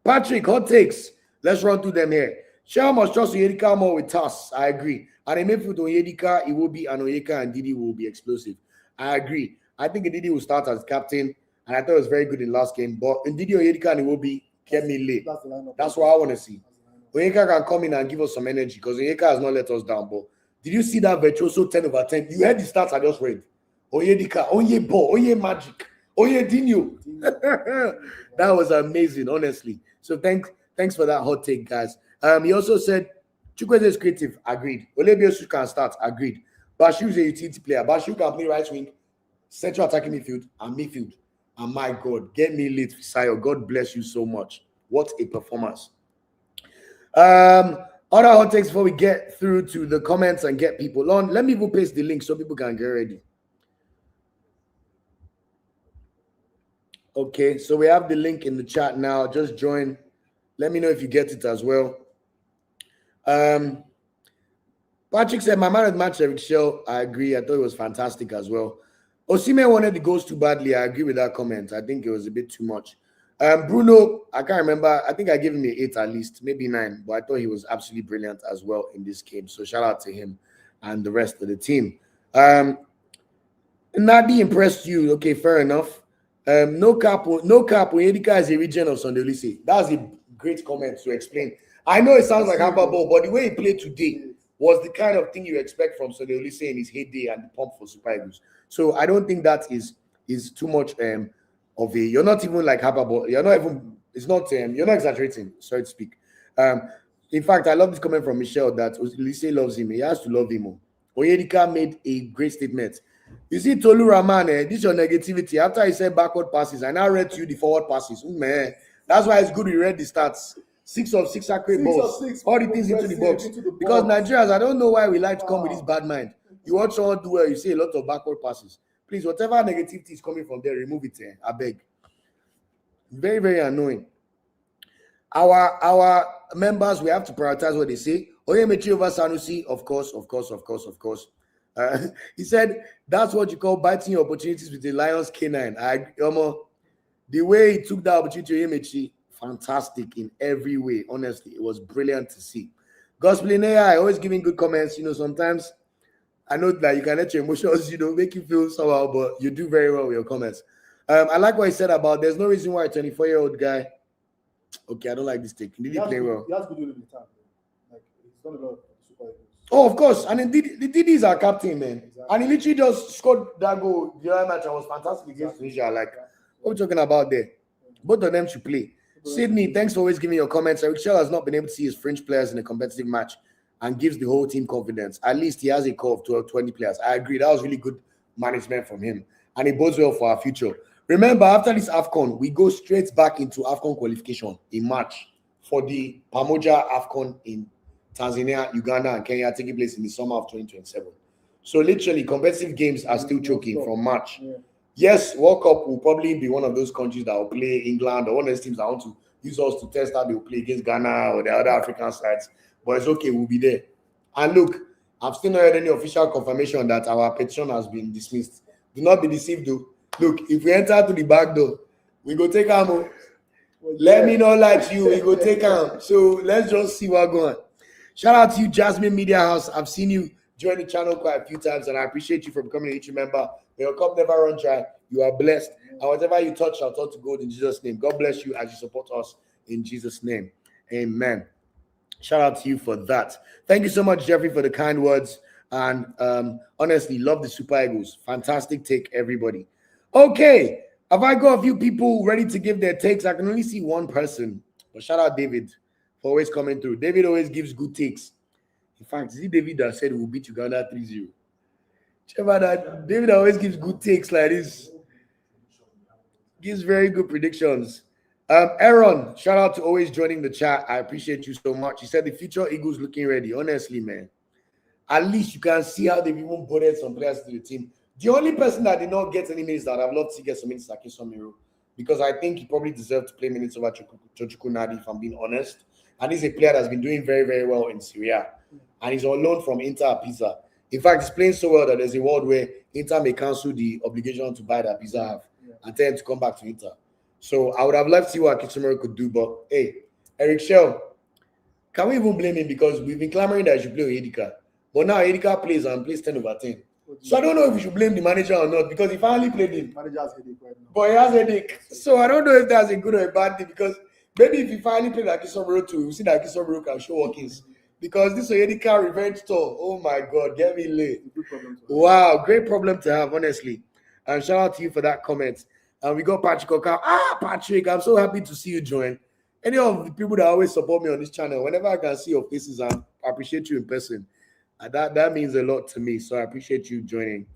Patrick, hot takes. Let's run through them here. Shell must trust Oyedika more with TAS. I agree. And in midfield, Oyedika, it will be, and Oyeka and Didi will be explosive. I agree. I think Didi will start as captain, and I thought it was very good in last game. But in Didi, Oyedika, and it will be get me late. That's what I want to see. Oyeka can come in and give us some energy because Oyeka has not let us down. But did you see that virtuoso 10 over 10? You heard the stats I just read. Oyedika, Oye Ball, Oye Magic, Oye Dino. That was amazing, honestly. So thanks for that hot take, guys. He also said Chukwueze is creative. Agreed. Olebiosu can start. Agreed. Bashu is a utility player. Bashu can play right wing, central attacking midfield, and midfield. And my God, get me late, Fisayo. God bless you so much. What a performance. Other hot takes before we get through to the comments and get people on. Let me even paste the link so people can get ready. Okay, so we have the link in the chat now. Just join. Let me know if you get it as well. Patrick said, my man of the match, Eric Shell. I agree. I thought it was fantastic as well. Osimhen wanted the goals too badly. I agree with that comment. I think it was a bit too much. Bruno, I can't remember. I think I gave him an 8 at least, maybe 9. But I thought he was absolutely brilliant as well in this game. So shout out to him and the rest of the team. Nadi impressed you. Okay, fair enough. No cap. Oyedika is a region of Sunday Olise. That's a great comment to explain. I know it sounds like hyperbole, but the way he played today was the kind of thing you expect from Sonny Olise in his heyday and the pump for Super Eagles. So I don't think that is too much of a. You're not even like hyperbole. You're not even. It's not. You're not exaggerating, so to speak. In fact, I love this comment from Michelle that Olise loves him. He has to love him. Onyedika made a great statement. You see, Tolu Rahman, this is your negativity. After he said backward passes, I now read to you the forward passes. Man, that's why it's good we read the stats. 6 of 6 accurate balls. All the things into the box. Because Nigerians, I don't know why we like to come with this bad mind. You watch someone do well, you see a lot of backward passes. Please, whatever negativity is coming from there, remove it. I beg. Very, very annoying. Our members, we have to prioritize what they say. Oyemechi over Sanusi, of course. He said that's what you call biting your opportunities with the lion's canine. The way he took that opportunity, Oyemechi, fantastic in every way. Honestly, it was brilliant to see. Gospel in AI, always giving good comments. Sometimes I know that you can let your emotions, make you feel somehow, but you do very well with your comments. I like what he said about there's no reason why a 24-year-old guy. Okay, I don't like this take. Did he play well? He has good with the time. Like he's done a lot of Super Eagles. Oh, of course. And indeed, Didi is our captain, man. Exactly. And he literally just scored that goal the other match and was fantastic against Tunisia. Like, what are we talking about there? Both of them should play. Sydney, thanks for always giving your comments. Eric Shell has not been able to see his French players in a competitive match and gives the whole team confidence. At least he has a core of 12, 20 players. I agree. That was really good management from him. And it bodes well for our future. Remember, after this AFCON, we go straight back into AFCON qualification in March for the Pamoja AFCON in Tanzania, Uganda, and Kenya taking place in the summer of 2027. So literally, competitive games are still choking from March. Yeah. Yes, World Cup will probably be one of those countries that will play England or one of those teams that want to use us to test how they will play against Ghana or the other African sides. But it's okay, we'll be there. And look, I've still not heard any official confirmation that our petition has been dismissed. Do not be deceived, though. Look, if we enter to the back door, we go take them. Let me not lie to you, we go take them. So let's just see what's going on. Shout out to you, Jasmine Media House. I've seen you join the channel quite a few times, and I appreciate you for becoming a YouTube member. May your cup never run dry. You are blessed. And whatever you touch shall turn to gold in Jesus' name. God bless you as you support us in Jesus' name. Amen. Shout out to you for that. Thank you so much, Jeffrey, for the kind words. And honestly, love the Super Eagles. Fantastic take, everybody. Okay, have I got a few people ready to give their takes? I can only see one person. But shout out David for always coming through. David always gives good takes. In fact, is it David that said we'll beat Uganda 3-0? That David always gives good takes like this. Gives very good predictions. Aaron, shout out to always joining the chat. I appreciate you so much. He said the future Eagles looking ready. Honestly, man. At least you can see how they've even boarded some players to the team. The only person that did not get any minutes that I've loved to get some minutes is Akiso Miro, because I think he probably deserved to play minutes over Chochukwu Nadi, if I'm being honest. And he's a player that's been doing very, very well in Syria. And he's on loan from Inter Pisa. In fact, he's playing so well that there's a world where Inter may cancel the obligation to buy that Pisa have and tell him to come back to Inter. So I would have loved to see what Akiso Miro could do. But hey, Eric Shell, can we even blame him? Because we've been clamoring that he should play Onyedika. But now Onyedika plays and plays 10 over 10. So I don't know if we should blame the manager or not, because he finally played him. Manager has headache right now. But he has headache. So I don't know if that's a good or a bad thing, because maybe if he finally played like Akiso Miro too, we'll see that Akiso Miro can show workings. Because this Onyedika revenge tour, oh my God, get me late. Wow, great problem to have, honestly. And shout out to you for that comment. And we got Patrick Okao. Patrick, I'm so happy to see you join. Any of the people that always support me on this channel, whenever I can see your faces, I appreciate you in person. That means a lot to me, so I appreciate you joining.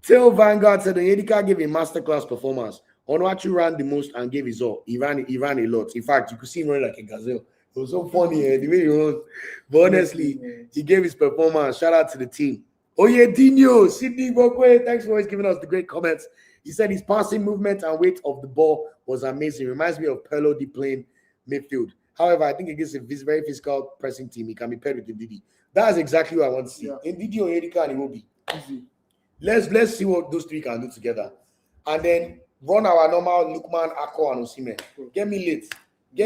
Till Vanguard said Onyedika gave a masterclass performance. Onuachu ran the most and gave his all. He ran a lot. In fact, you could see him running like a gazelle. It was so funny the way he ran. But honestly, he gave his performance. Shout out to the team. Oyedinho, Sidney Bokwe, thanks for always giving us the great comments. He said his passing movement and weight of the ball was amazing. Reminds me of Perlo de playing midfield. However, I think against a very physical pressing team, he can be paired with Ndidi. That's exactly what I want to see. Ndidi, Onyedika, and Iwobi. Easy. Let's see what those three can do together. And then run our normal Lookman, Akko, and Osimhen. Get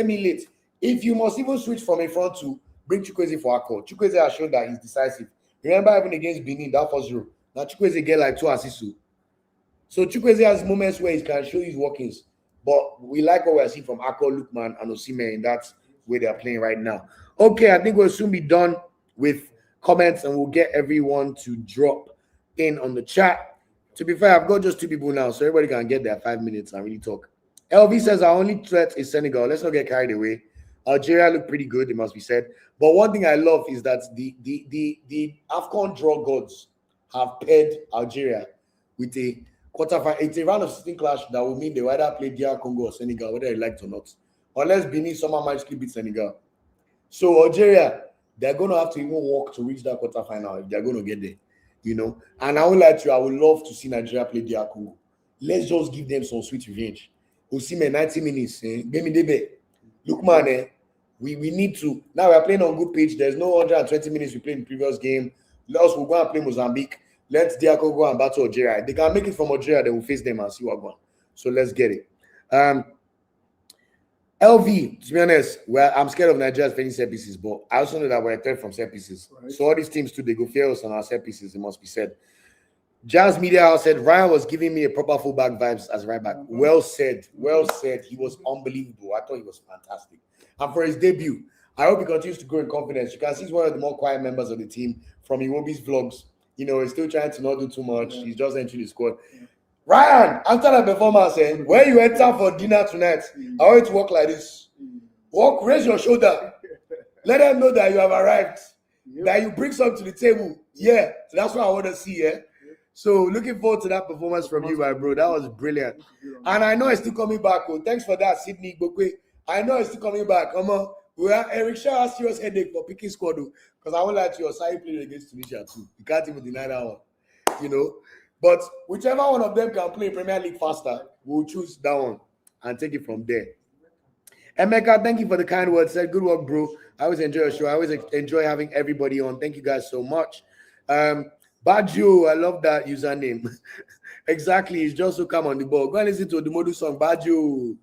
me late. If you must even switch from a front to bring Chukwueze for Akko. Chukwueze has shown that he's decisive. Remember, even against Benin, that was 0. Now Chukwueze get like 2 assists. So Chukwueze has moments where he can show his workings. But we like what we're seeing from Akko, Lookman, and Osimhen in that where they're playing right now. Okay, I think we'll soon be done with comments and we'll get everyone to drop in on the chat. To be fair, I've got just 2 people now, so everybody can get their 5 minutes and really talk. LV says our only threat is Senegal. Let's not get carried away. Algeria look pretty good, it must be said. But one thing I love is that the AFCON draw gods have paired Algeria with a quarterfinal. It's a round of 16 clash that will mean they will either play DR Congo or Senegal, whether they like it or not. Unless Benin somehow magically beat Senegal. So Algeria, they're going to have to even walk to reach that quarterfinal if they're going to get there. And I won't lie to you, I would love to see Nigeria play DR Congo. Let's just give them some sweet revenge. Osimhen 90 minutes. Look, man, we need to. Now we're playing on good pitch. There's no 120 minutes we played in the previous game. We'll go and play Mozambique. Let DR Congo go and battle Algeria. If they can make it from Algeria, they will face them and see what going. So let's get it. LV, to be honest, I'm scared of Nigeria's failing set pieces, but I also know that we're a threat from set pieces. Right. So all these teams too, they go fail us on our set pieces, it must be said. Jazz Media House said Ryan was giving me a proper fullback vibes as right back. Well said. Well said. He was unbelievable. I thought he was fantastic. And for his debut, I hope he continues to grow in confidence. You can see he's one of the more quiet members of the team from Iwobi's vlogs. He's still trying to not do too much. He's just entering the squad. Ryan, after that performance, when you enter for dinner tonight, I want you to walk like this. Walk, raise your shoulder. Let them know that you have arrived. That you bring something to the table. Yeah, so that's what I want to see, yeah? So looking forward to that performance from you, my bro. That was brilliant. And I know it's still coming back. Oh. Thanks for that, Sydney Bokwe. I know it's still coming back. Come on. Eric Shaw has serious headache for picking squad, because I won't lie to you, Osai played against Tunisia too. You can't even deny that one. But whichever one of them can play Premier League faster, we'll choose that one and take it from there. Emeka, thank you for the kind words. Said good work, bro. I always enjoy your show. I always enjoy having everybody on. Thank you guys so much. Baju, I love that username. Exactly. It's just so come on the ball. Go and listen to the Modu song, Baju.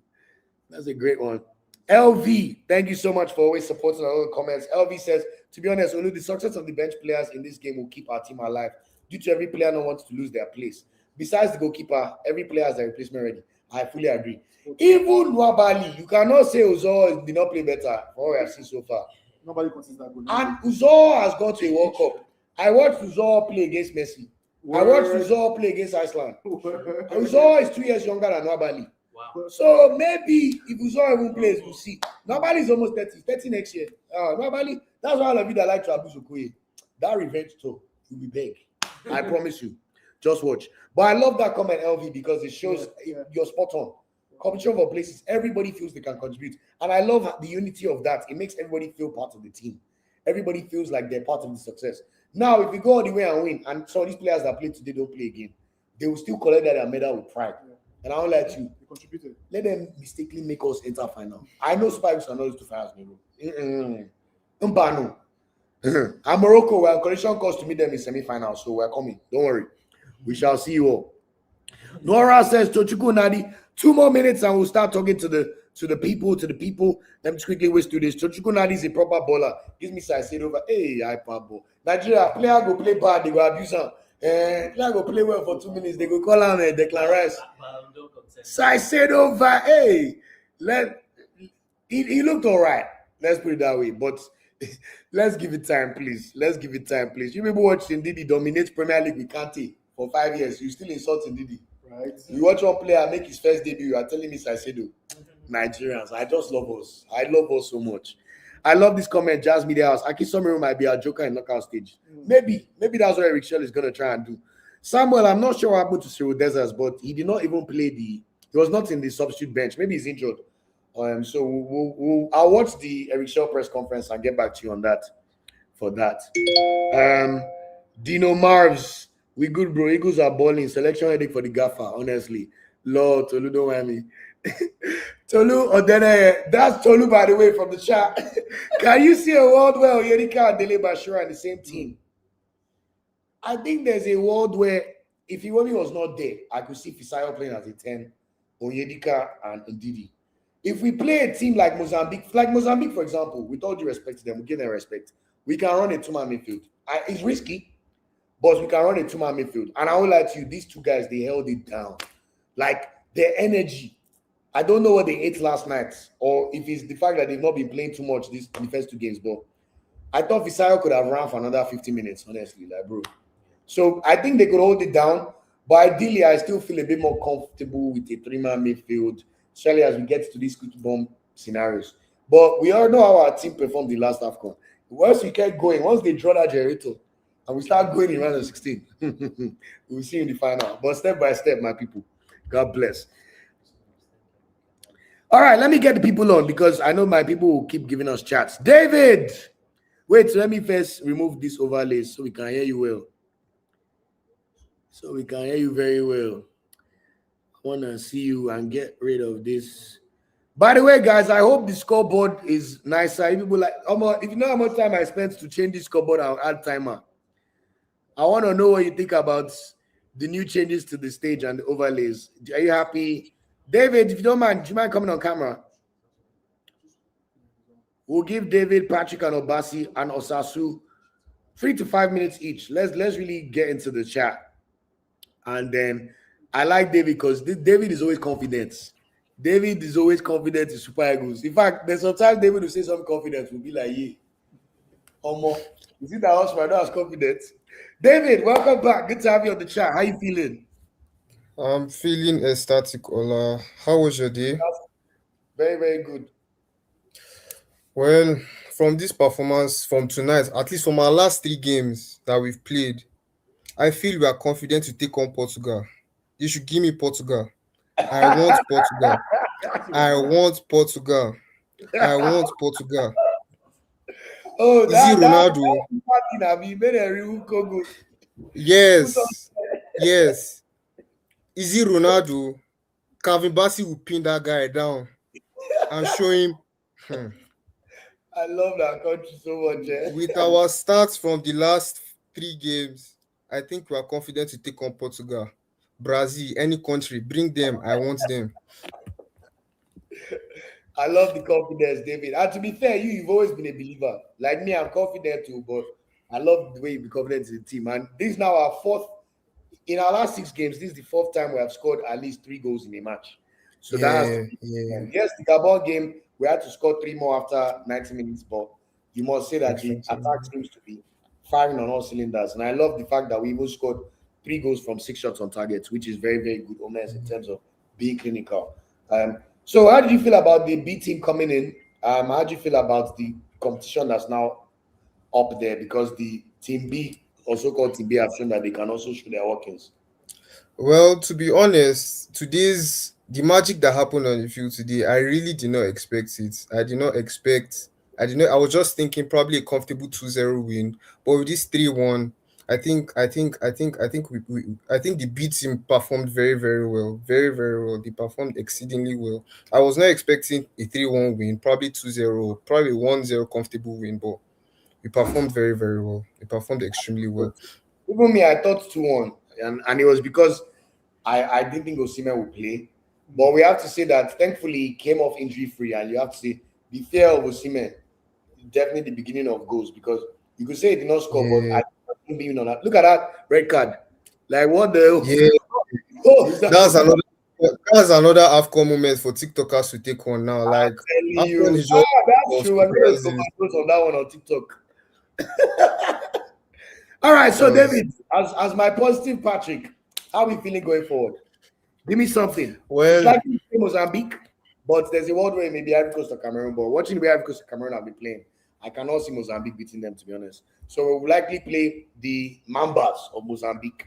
That's a great one. LV, thank you so much for always supporting our comments. LV says, to be honest, only the success of the bench players in this game will keep our team alive. Due to every player not wants to lose their place. Besides the goalkeeper, every player has their replacement ready. I fully agree. Even Nwabali, you cannot say Uzo did not play better for what we have seen so far. Nobody considers that good. And Uzo has gone to a World Cup. I watched Uzo play against Messi. I watched Uzo play against Iceland. Uzo is 2 years younger than Nwabali. Wow. So maybe if Uzo even plays, we'll see. Nwabali is almost 30 next year. Nwabali, that's why all of you that like to abuse Okoye. That revenge tour will be big. I promise you. Just watch. But I love that comment, LV, because it shows you're spot on. Competition for places, everybody feels they can contribute. And I love the unity of that. It makes everybody feel part of the team. Everybody feels like they're part of the success. Now, if you go all the way and win, and some of these players that play today don't play again, they will still collect that medal with pride. And I won't let you. They contributed. Let them mistakenly make us enter final. I know Spikes are not used to finals, no. And Morocco, we have condition course to meet them in semi-finals, so we're coming. Don't worry. We shall see you all. Nora says, Tochukwu Nadi, 2 more minutes and we'll start talking to the people. Let me quickly whiz through this. Tochukwu Nadi is a proper baller. Gives me side over. Hey, ball. Nigeria, player go play bad, they go abuse him. Player go play well for 2 minutes, they go call him Declan Rice. Side over. Hey, he looked all right. Let's put it that way. But let's give it time, please. You people watch Ndidi dominate Premier League with Kante for 5 years. You still insult Ndidi. Right. You watch one player make his first debut, you are telling me Saicedo. Nigerians, I just love us. I love us so much. I love this comment, Jazz Media House. Akisomiru might be a joker in knockout stage. Maybe that's what Eric Shell is going to try and do. Samuel, I'm not sure what happened to Cyril Desas, but he did not even play he was not in the substitute bench. Maybe he's injured. So I'll watch the Eric Shell press conference and get back to you on that. For that. Dino Marvs, we good, bro. Eagles are balling. Selection headache for the gaffer, honestly. Lord, Tolu, don't mind me. Tolu, that's Tolu, by the way, from the chat. Can you see a world where Onyedika and Dele Bashiru are in the same team? I think there's a world where if Iwobi was not there, I could see Fisayo playing as a 10, Onyedika and Ndidi. If we play a team like Mozambique, for example, with all due respect to them, we give them respect. We can run a 2-man midfield. It's risky, but we can run a 2-man midfield. And I won't lie to you, these two guys, they held it down. Like, their energy I don't know what they ate last night, or if it's the fact that they've not been playing too much the first two games. But I thought Visayo could have run for another 50 minutes, honestly, like bro. So I think they could hold it down. But ideally, I still feel a bit more comfortable with a three-man midfield, especially as we get to these quick bomb scenarios. But we all know how our team performed the last AFCON. Once we kept going, once they draw that generator and we start going in round of 16, we'll see in the final. But step by step, my people. God bless. All right, let me get the people on because I know my people will keep giving us chats. David! Wait, so let me first remove this overlay so we can hear you well. So we can hear you very well. I want to see you and get rid of this. By the way, guys, I hope the scoreboard is nicer. If people like, if you know how much time I spent to change the scoreboard, I'll add timer. I want to know what you think about the new changes to the stage and the overlays. Are you happy? David, if you don't mind, do you mind coming on camera? We'll give David, Patrick, and Obasi and Osasu 3 to 5 minutes each. Let's really get into the chat. And then I like David because David is always confident. David is always confident in Super Eagles. In fact, there's sometimes David will say something confident. We'll be like, yeah. Omo, is it that us right now as confident? David, welcome back. Good to have you on the chat. How you feeling? I'm feeling ecstatic, Ola. How was your day? Very, very good. Well, from this performance from tonight, at least from our last 3 games that we've played, I feel we are confident to take on Portugal. You should give me Portugal. I want Portugal. I want Portugal. I want Portugal. Oh, Is it Ronaldo? Yes. Yes. Is it Ronaldo? Calvin Bassey will pin that guy down and show him. I love that country so much. With our stats from the last 3 games, I think we are confident to take on Portugal. Brazil, any country, bring them. I want them. I love the confidence, David. And to be fair, you've always been a believer. Like me, I'm confident too, but I love the way you be confident in the team. And this is now our fourth, in our last 6 games, this is the 4th time we have scored at least 3 goals in a match. So that has to be, yes, the Gabon game, we had to score 3 more after 90 minutes, but you must say that the attack seems to be firing on all cylinders. And I love the fact that we even scored 3 goals from 6 shots on target, which is very, very good almost in terms of being clinical. So how did you feel about the B team coming in? How do you feel about the competition that's now up there? Because the team B, also called team B, have shown that they can also show their workings. Well, to be honest, the magic that happened on the field today, I really did not expect it. I was just thinking probably a comfortable 2-0 win. But with this 3-1, I think the B team performed very, very well. Very, very well. They performed exceedingly well. I was not expecting a 3-1 win, probably 2-0, probably 1-0 comfortable win, but we performed very, very well. We performed extremely well. Even me, I thought 2-1, and it was because I didn't think Osimhen would play. But we have to say that thankfully he came off injury free, and you have to say the fear of Osimhen is definitely the beginning of goals, because you could say he did not score, but I didn't being on that. Look at that red card. Like what the hell? Yeah. That's another AFCON moment for TikTokers to take on now. Like AFCON is just that's true. I'm going to post on that one on TikTok. All right, so David, as my positive Patrick, how are we feeling going forward? Give me something. Well, it's like Mozambique, but there's a world where maybe Ivory Coast or Cameroon. But watching the Ivory Coast or Cameroon have been playing, I cannot see Mozambique beating them, to be honest. So we'll likely play the Mambas of Mozambique.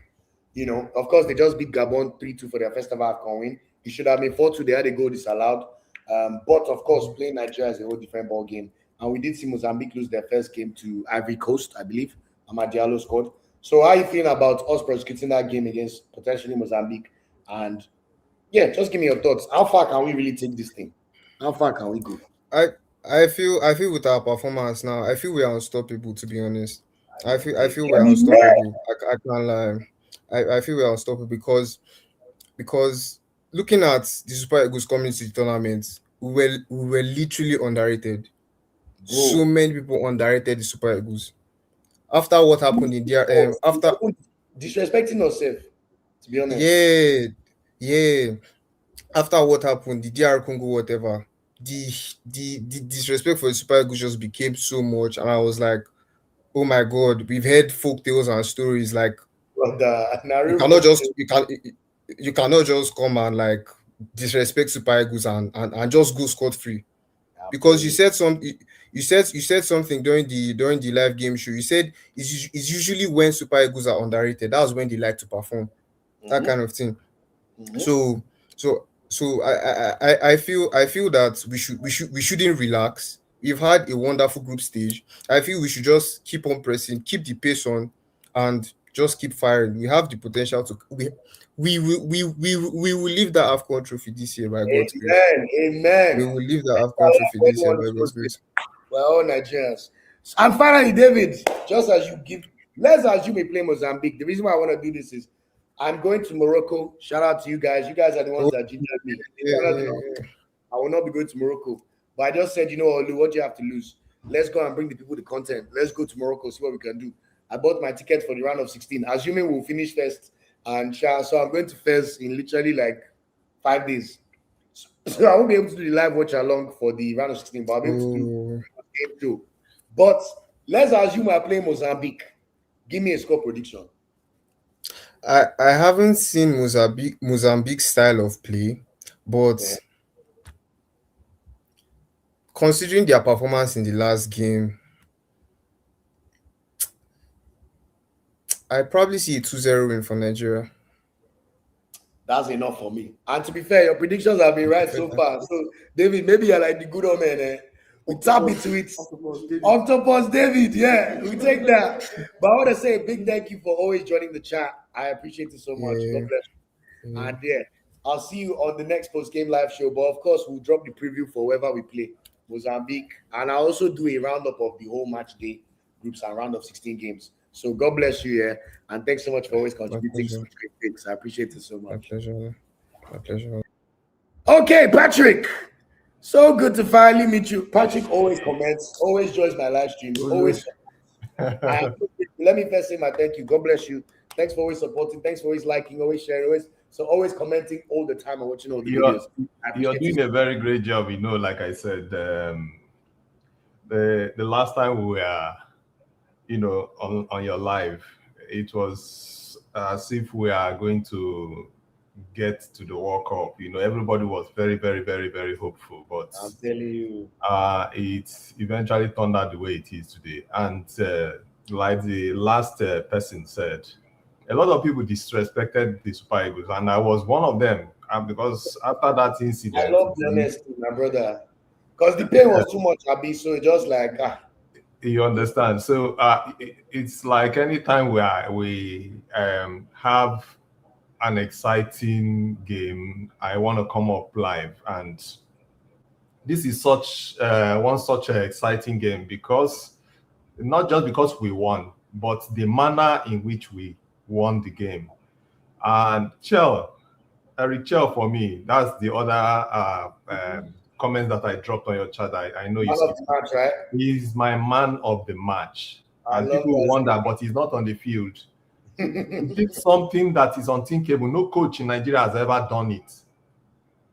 You know, of course, they just beat Gabon 3-2 for their first ever AFCON win. It should have been 4-2. They had a goal disallowed. But of course, playing Nigeria is a whole different ball game. And we did see Mozambique lose their first game to Ivory Coast, I believe. Amad Diallo scored. So how are you feeling about us prosecuting that game against potentially Mozambique? And yeah, just give me your thoughts. How far can we really take this thing? How far can we go? I feel with our performance now, I feel we are unstoppable, to be honest. I feel we are unstoppable. I can't lie. I feel we are unstoppable because looking at the Super Eagles coming to the tournament, we were literally underrated. Whoa. So many people underrated the Super Eagles. After what happened in there, after disrespecting yourself, to be honest. Yeah. after what happened, the DR Congo, whatever, the disrespect for the Super Eagles just became so much, and I was like, oh my god, we've heard folk tales and stories like Brother, na you real cannot folk just tale. you cannot just come and like disrespect Super Eagles and just go scot free I'm because telling you you. said you said something during the live game show. You said it's usually when Super Eagles are underrated. That's when they like to perform, that Mm-hmm. kind of thing. Mm-hmm. So I feel that we shouldn't relax. We've had a wonderful group stage. I feel we should just keep on pressing, keep the pace on, and just keep firing. We have the potential to we will leave that AFCON trophy this year by God's grace. Amen. We Amen. will leave that That's AFCON our trophy life this year anyone by is God's supposed to. grace. We're all Nigerians. And finally, David, just as you give, let's assume we play Mozambique. The reason why I want to do this is I'm going to Morocco. Shout out to you guys. You guys are the ones Oh, that gingered me. If yeah, I yeah, did not, yeah. I will not be going to Morocco. But I just said, you know, Olu, what do you have to lose? Let's go and bring the people the content. Let's go to Morocco, see what we can do. I bought my ticket for the round of 16, assuming we'll finish first. And so I'm going to first in literally like 5 days. So I won't be able to do the live watch along for the round of 16, but I'll be able to do Oh, game two. But let's assume we're playing Mozambique. Give me a score prediction. I haven't seen Mozambique style of play, but Yeah, considering their performance in the last game, I probably see a 2-0 win for Nigeria. that's enough for me. And to be fair, your predictions have been right so far. So, David, maybe you're like the good old man. Eh? We tap Octopus, into it. octopus, David. Octopus David, yeah, we take that. But I want to say a big thank you for always joining the chat. I appreciate it so much. God Yeah, bless you. yeah. And yeah, I'll see you on the next post game live show. But of course, we'll drop the preview for whoever we play, Mozambique, and I'll also do a roundup of the whole match day groups and round of 16 games. So God bless you, yeah, and thanks so much for always My contributing pleasure. such great picks. I appreciate it so My much. pleasure. My pleasure. Okay, Patrick. So good to finally meet you. Patrick always comments, always joins my live streams, always. Always. I let me first say my thank you. God bless you. Thanks for always supporting. Thanks for always liking, always sharing, always commenting all the time and watching all the you're videos. I you're appreciate doing it. a very great job. Like I said, the last time we were, on your live, it was as if we are going to get to the World Cup. Everybody was very, very, very, very hopeful, but I'm telling you. it eventually turned out the way it is today. And like the last person said, a lot of people disrespected the Super Eagles, and I was one of them. Because after that I incident, love the honesty, my brother. Because the pain was too much, Abby. So it just like you understand. So it's like anytime we have an exciting game, I want to come up live, and this is such an exciting game because not just because we won, but the manner in which we won the game. And Eric Chell for me, that's the other comment that I dropped on your chat. I know you man see. of the match, right? He's my man of the match. I And love people that. wonder, but he's not on the field. He did something that is unthinkable. No coach in Nigeria has ever done it,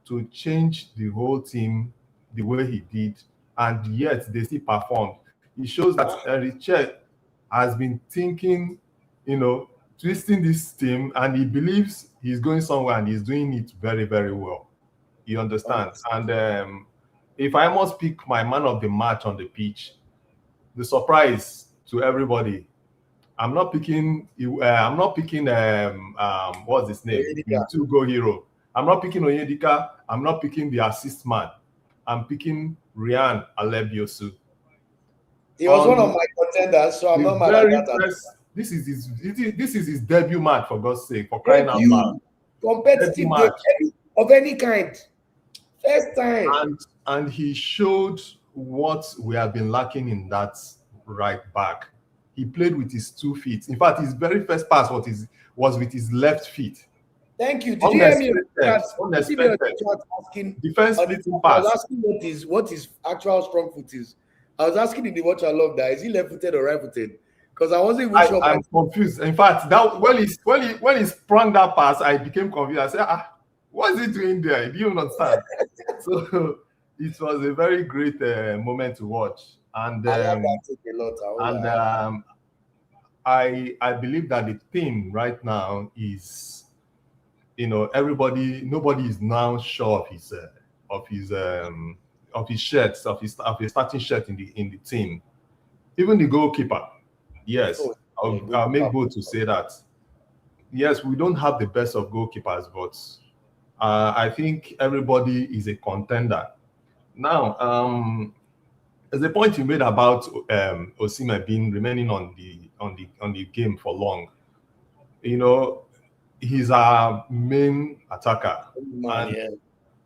to change the whole team the way he did, and yet they still performed. It shows that Eric Chell has been thinking, twisting this team, and he believes he's going somewhere and he's doing it very, very well. You understand? And if I must pick my man of the match on the pitch, the surprise to everybody, I'm not picking. I'm not picking. What's his name? The two-goal hero. I'm not picking Onyedika. I'm not picking the assist man. I'm picking Ryan Alebiosu. He was one of my contenders, so I'm The not mad at very that. first. This is his debut match, for God's sake, for crying out loud. Competitive game of any kind. First time. And he showed what we have been lacking in that right back. He played with his 2 feet. In fact, his very first pass was with his left feet. Thank you. Did you hear me? Unexpected. Asking, Defense splitting I pass. was asking what his actual strong foot is. I was asking in the watch along that is he left-footed or right-footed? Because I wasn't even sure. I'm confused. In fact, that when he sprung that pass, I became confused. I said, What is he doing there? Do you understand? So it was a very great moment to watch, and I like that take a lot. and I believe that the theme right now is, nobody is now sure of his shirts, of his starting shirt in the team. Even the goalkeeper. Yes, Oh, I'll make bold to say that. Yes, we don't have the best of goalkeepers, but I think everybody is a contender. Now, there's a point you made about Osimhen being remaining on the game for long. He's our main attacker, man, and yeah.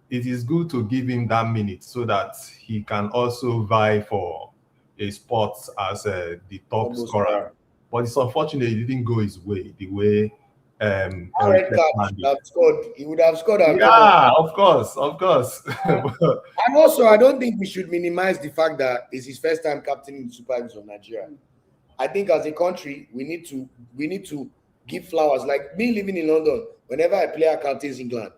it is good to give him that minute so that he can also vie for a spot as the top Almost scorer. scorer. But it's unfortunate it didn't go his way, the way That Eric red card planned should it. have scored. He would have scored. And Yeah, of course. And also, I don't think we should minimize the fact that it's his first time captaining the Super Eagles of Nigeria. I think as a country, we need to give flowers. Like me living in London, whenever a player captains England,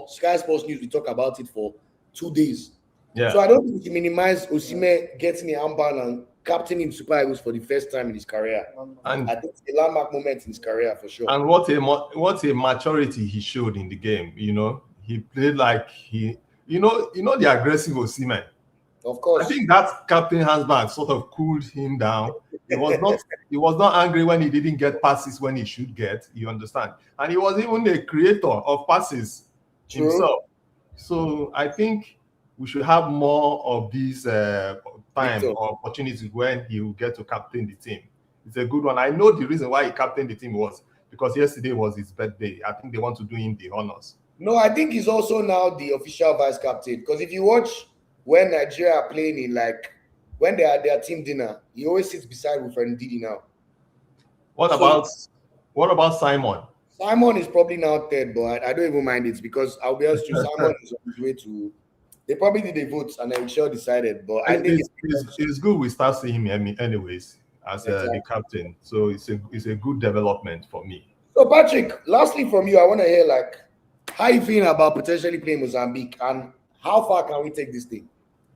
Sky Sports News, we talk about it for 2 days. Yeah. So I don't think we should minimize Osimhen getting a armband and captaining Super Eagles for the first time in his career. And I think it's a landmark moment in his career for sure. and what a maturity he showed in the game. He played like the aggressive Osimhen. Of course. I think that captain handbag sort of cooled him down. He was not angry when he didn't get passes when he should get. You understand? And he was even a creator of passes himself. So I think we should have more of these time or opportunities when he will get to captain the team. It's a good one. I know the reason why he captained the team was because yesterday was his birthday. I think they want to do him the honors. No, I think he's also now the official vice captain. Because if you watch when Nigeria are playing in when they are their team dinner, he always sits beside Wilfred Ndidi now. What about Simon? Simon is probably now third, but I don't even mind it because I'll be honest with you, Simon is on his way to. They probably did the votes and I'm sure decided, but I think it's good we start seeing him anyways as the captain. So it's a good development for me. So Patrick, lastly from you, I want to hear how you feeling about potentially playing Mozambique and how far can we take this thing?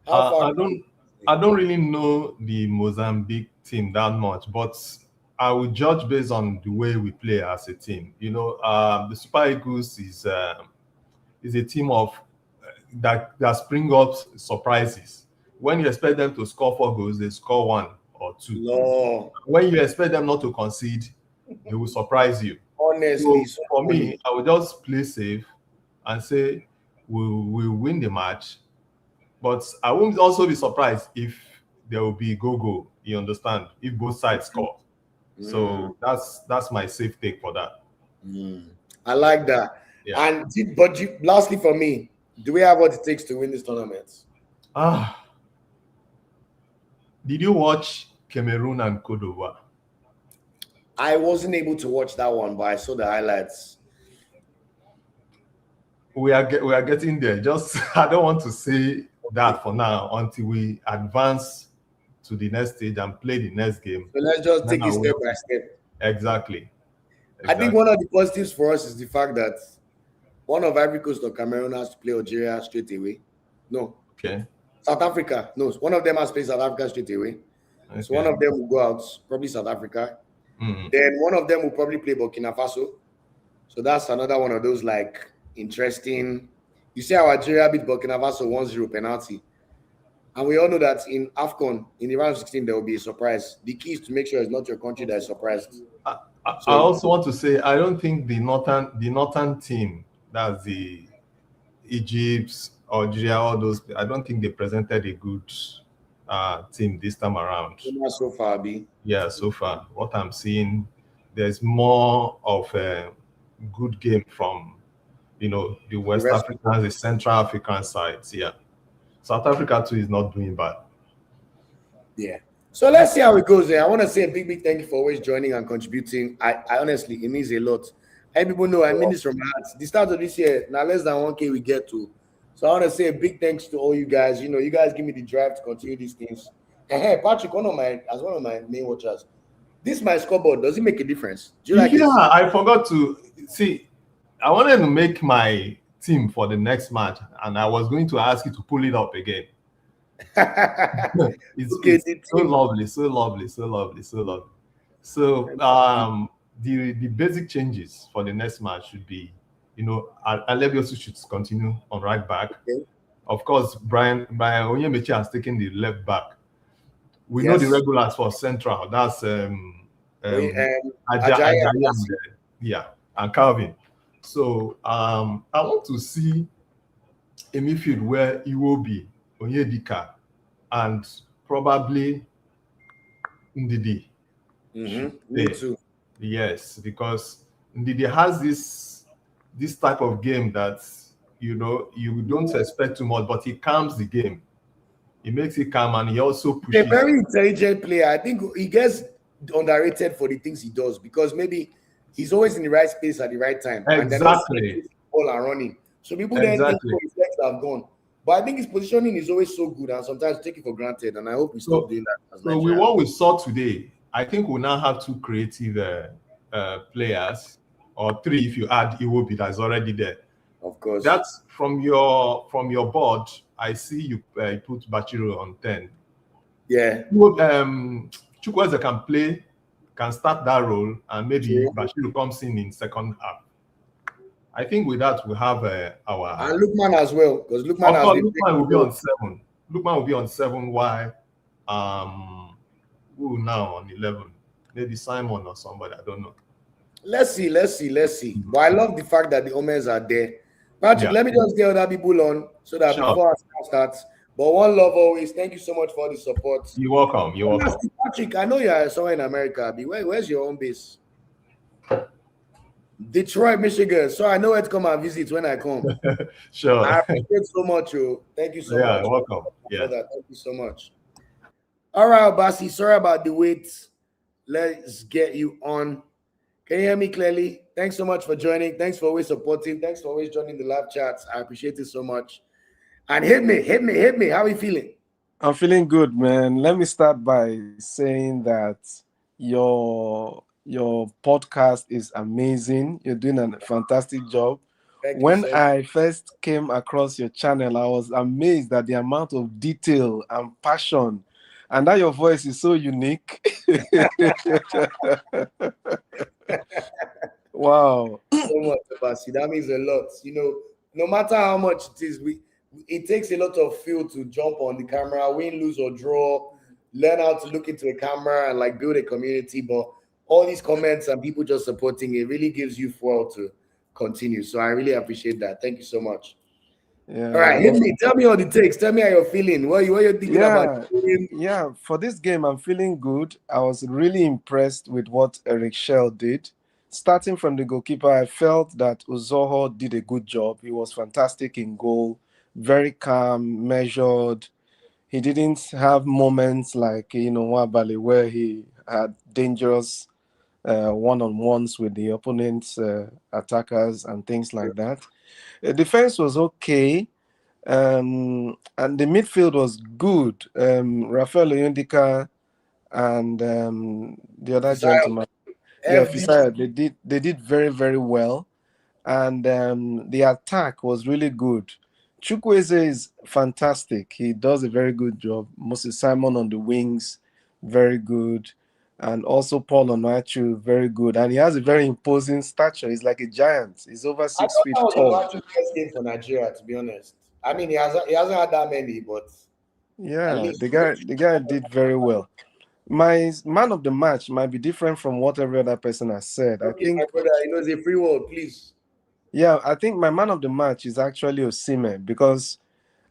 I don't really know the Mozambique team that much, but I will judge based on the way we play as a team. The Super Eagles is a team of that spring up surprises. When you expect them to score 4 goals, they score 1 or 2. No. When you expect them not to concede, they will surprise you. Honestly, so for me, I will just play safe and say we'll win the match. But I won't also be surprised if there will be go. You understand? If both sides score. So that's my safe take for that. I like that. Yeah. And lastly for me, do we have what it takes to win this tournament? Did you watch Cameroon and Cote d'Ivoire? I wasn't able to watch that one, but I saw the highlights. We are getting there. Just I don't want to say that for now until we advance to the next stage and play the next game. So let's just take it step by step. Exactly. I think one of the positives for us is the fact that one of Ivory Coast or Cameroon has to play Algeria straight away. No. Okay. South Africa. No, one of them has to play South Africa straight away. Okay. So one of them will go out, probably South Africa. Then one of them will probably play Burkina Faso. So that's another one of those interesting. You see how Algeria beat Burkina Faso 1-0 penalty. And we all know that in AFCON, in the round of 16, there will be a surprise. The key is to make sure it's not your country that is surprised. I also want to say, I don't think the northern team, that's the Egypt, Algeria, all those, I don't think they presented a good team this time around. So far, B. Yeah, so far. What I'm seeing, there's more of a good game from, the West Africans, the Central African sides. Yeah. South Africa too is not doing bad. Yeah. So let's see how it goes there. I want to say a big thank you for always joining and contributing. I honestly, it means a lot. People know I mean this from my heart. The start of this year, now less than 1K we get to. So I want to say a big thanks to all you guys. You guys give me the drive to continue these things. And hey, Patrick, one of my main watchers, this my scoreboard. Does it make a difference? Do you like it? I forgot to see. I wanted to make my team for the next match, and I was going to ask you to pull it up again. It's Okay, the so team. lovely, so lovely, so lovely, so lovely. So the basic changes for the next match should be, Alebiosu should continue on right back. Okay. Of course, Brian Onyemechi has taken the left back. We know the Yes. regulars for central. That's Ajayi Ajayi and and and Calvin. So I want to see a midfield where Iwobi, Onyedika, and probably Ndidi. Me There. too. Yes, because Ndidi has this type of game that you don't expect too much, but he calms the game. He makes it calm, and he also He's a pushes. very intelligent player. I think he gets underrated for the things he does because maybe he's always in the right space at the right time. And they're not Exactly. all are running. So people then think Exactly. his legs have gone. But I think his positioning is always so good and sometimes take it for granted. And I hope we stop doing that as So Nigeria. what we saw today, I think we now have two creative players, or three if you add Iwobi that's already there. Of course. That's from your board. I see you put Bachiro on 10. Yeah. Chukwueze can start that role, and maybe True. Bachiro comes in second half. I think with that we have our. And Lukman as well, because Lukman Of has course, been Lukman will be on 7. Lukman will be on 7. Why? Who now on 11? Maybe Simon or somebody. I don't know. Let's see. But I love the fact that the Omens are there. Patrick, Yeah. let me just get other people on so that Sure. before I start. But one love always. Thank you so much for the support. You're welcome. You're welcome. Patrick, I know you're somewhere in America. Where's your home base? Detroit, Michigan. So I know where to come and visit when I come. Sure. I appreciate so much. Thank you so Yeah, much. you're welcome. Yeah. Thank you so much. All right, Basi. Sorry about the wait. Let's get you on. Can you hear me clearly? Thanks so much for joining. Thanks for always supporting. Thanks for always joining the live chats. I appreciate it so much. And hit me. How are you feeling? I'm feeling good, man. Let me start by saying that your podcast is amazing. You're doing a fantastic job. Thank you When so much. I first came across your channel, I was amazed at the amount of detail and passion, and that your voice is so unique. Wow. So much, Basi. That means a lot. No matter how much it is, it takes a lot of feel to jump on the camera, win, lose, or draw, learn how to look into a camera and like build a community. But all these comments and people just supporting it really gives you fuel to continue. So I really appreciate that. Thank you so much. Yeah. All right, hit me. Tell me all the takes. Tell me how you're feeling. What you're thinking about? Yeah, for this game, I'm feeling good. I was really impressed with what Eric Shell did. Starting from the goalkeeper, I felt that Uzoho did a good job. He was fantastic in goal, very calm, measured. He didn't have moments like, Wabali, where he had dangerous one-on-ones with the opponent's attackers and things like that. The defense was okay. And the midfield was good. Rafael Oyundika and the other gentleman, Fisaya, they did very, very well. And the attack was really good. Chukwueze is fantastic. He does a very good job. Moses Simon on the wings, very good. And also Paul Onuachu, very good. And he has a very imposing stature. He's like a giant. He's over 6 feet tall. That was the best game for Nigeria, to be honest. I mean, he hasn't had that many, but yeah, the guy did very well. My man of the match might be different from what every other person has said. okay, I think, my brother, it's a free world, please. yeah, I think my man of the match is actually Osimhen because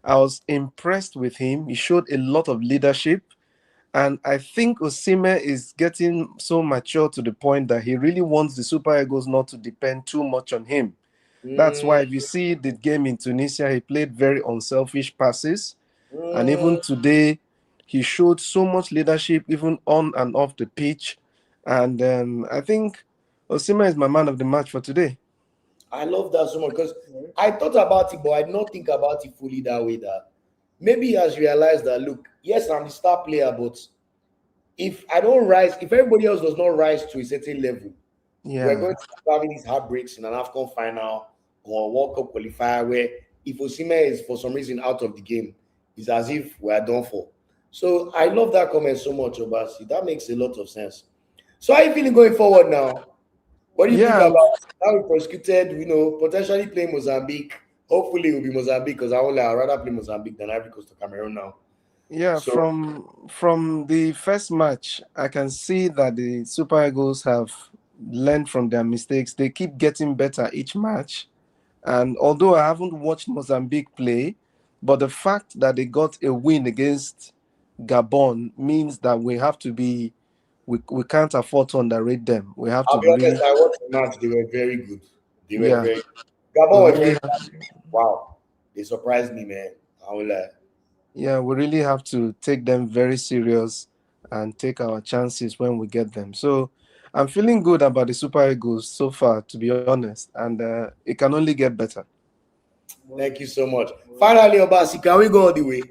I was impressed with him. He showed a lot of leadership, and I think Osimhen is getting so mature to the point that he really wants the Super Eagles not to depend too much on him. That's why if you see the game in Tunisia, he played very unselfish passes. And even today, he showed so much leadership, even on and off the pitch. And I think Osimhen is my man of the match for today. I love that so much because I thought about it, but I did not think about it fully that way. That maybe he has realized that, look, yes, I'm the star player, but if I don't rise, if everybody else does not rise to a certain level, we're going to start having these heartbreaks in an AFCON final or World Cup qualifier where if Osimhen is for some reason out of the game, it's as if we are done for. So I love that comment so much, Obasi. That makes a lot of sense. So how are you feeling going forward now? What do you think Yeah, about how we prosecuted, potentially play Mozambique? Hopefully it will be Mozambique because I'd rather play Mozambique than Ivory Coast or Cameroon now. yeah. So From the first match, I can see that the Super Eagles have learned from their mistakes. They keep getting better each match. And although I haven't watched Mozambique play, but the fact that they got a win against Gabon means that we can't afford to underrate them. We have I'll to be honest, really, I watched the match, they were very good. They were yeah, very we Gabon were really very have, wow. They surprised me, man. I will yeah, we really have to take them very serious and take our chances when we get them. So I'm feeling good about the Super Eagles so far, to be honest, and it can only get better. Thank you so much. Finally, Obasi, can we go all the way?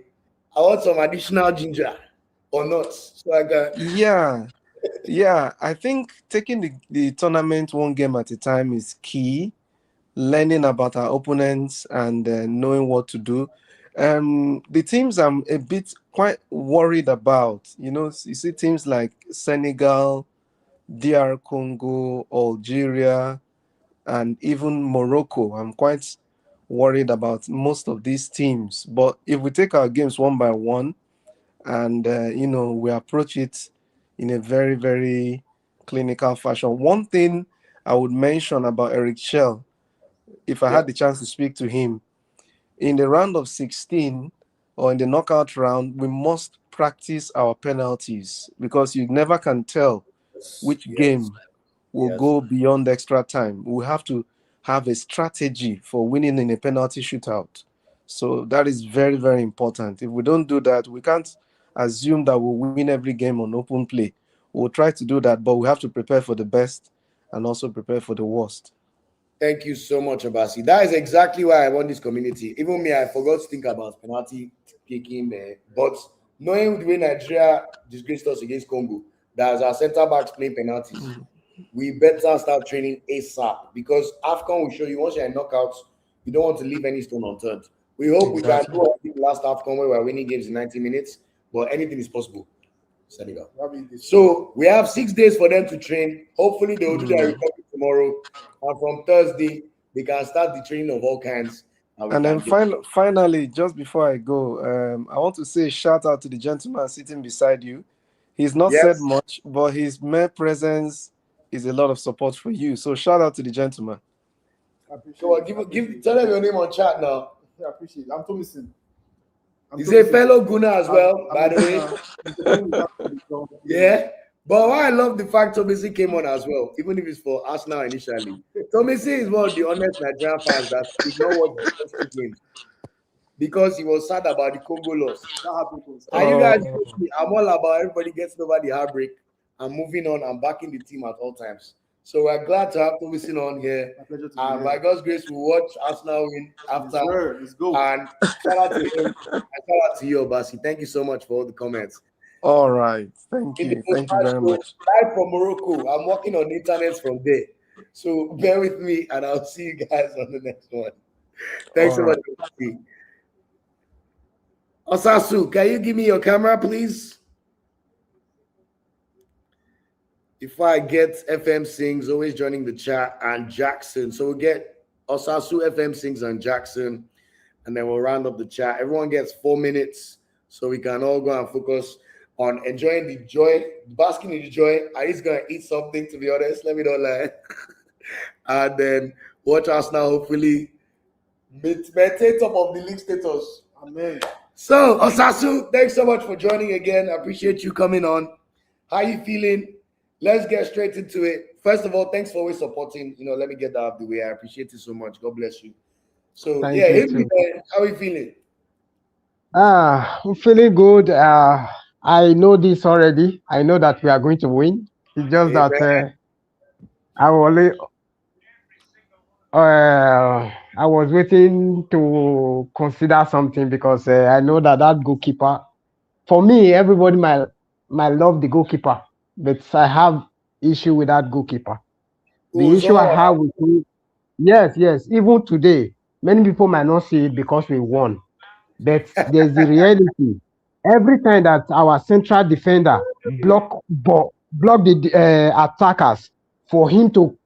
I want some additional ginger or not. So I can Yeah, yeah, I think taking the tournament one game at a time is key. Learning about our opponents and knowing what to do. The teams I'm a bit quite worried about, you see teams like Senegal, DR Congo, Algeria, and even Morocco. I'm quite worried about most of these teams. But if we take our games one by one and we approach it in a very, very clinical fashion, one thing I would mention about Eric Shell, if I yeah. had the chance to speak to him, in the round of 16 or in the knockout round, we must practice our penalties because you never can tell Yes, which yes, game will yes. go beyond extra time. We have to have a strategy for winning in a penalty shootout. So that is very, very important. If we don't do that, we can't assume that we'll win every game on open play. We'll try to do that, but we have to prepare for the best and also prepare for the worst. Thank you so much, Abasi. That is exactly why I want this community. Even me, I forgot to think about penalty kicking, but knowing the way Nigeria disgraced us against Congo, that as our centre backs playing penalties, we better start training ASAP because AFCON will show you once you're in knockouts, you don't want to leave any stone unturned. We hope we can Exactly. do like the last AFCON where we're winning games in 90 minutes, but anything is possible. Senegal. So we have 6 days for them to train. Hopefully, they will do their Mm. recovery tomorrow. And from Thursday, they can start the training of all kinds and we And then can get. finally, just before I go, I want to say shout out to the gentleman sitting beside you. He's not said Yes. much, but his mere presence is a lot of support for you. So shout out to the gentleman. Come on, tell them your name on chat now. I appreciate it. I'm Thomason. He's a fellow Guna as well, by the way. way. Yeah. But why I love the fact Tomisi came on as well, even if it's for Arsenal initially. Tomisi is one of the honest Nigerian fans that did not watch the first 2 games because he was sad about the Congo loss. And you guys, Oh, I'm all about everybody getting over the heartbreak and moving on and backing the team at all times. So we're glad to have Tomisi on here. My pleasure to be And here. by God's grace, we'll watch Arsenal win after. Yes, sir. Let's go. And shout out to him. And shout out to you, Obasi. Thank you so much for all the comments. all right. Thank In the you. Thank you post-match very show, much. live from Morocco. I'm working on the internet from there. So bear with me and I'll see you guys on the next one. Thanks All so much. right. Osasu, can you give me your camera, please? Before I get FM Sings, always joining the chat, and Jackson. So we'll get Osasu, FM Sings, and Jackson, and then we'll round up the chat. Everyone gets 4 minutes so we can all go and focus on enjoying the joy, basking in the joy. I just gonna eat something, to be honest. Let me not lie. And then watch us now, hopefully maintain top of the league status. Amen. So, Osasu, thanks so much for joining again. I appreciate you coming on. How you feeling? Let's get straight into it. First of all, thanks for always supporting. Let me get that out of the way. I appreciate it so much. God bless you. So, Thank yeah, you hit me, too. man. How are you feeling? I'm feeling good. I know this already. I know that we are going to win. It's just Amen. that I only I was waiting to consider something because I know that goalkeeper. For me, everybody might love the goalkeeper, but I have issue with that goalkeeper. The issue I Uzo, have with him, Yes. Even today, many people might not see it because we won. But there's the reality. Every time that our central defender block the attackers for him to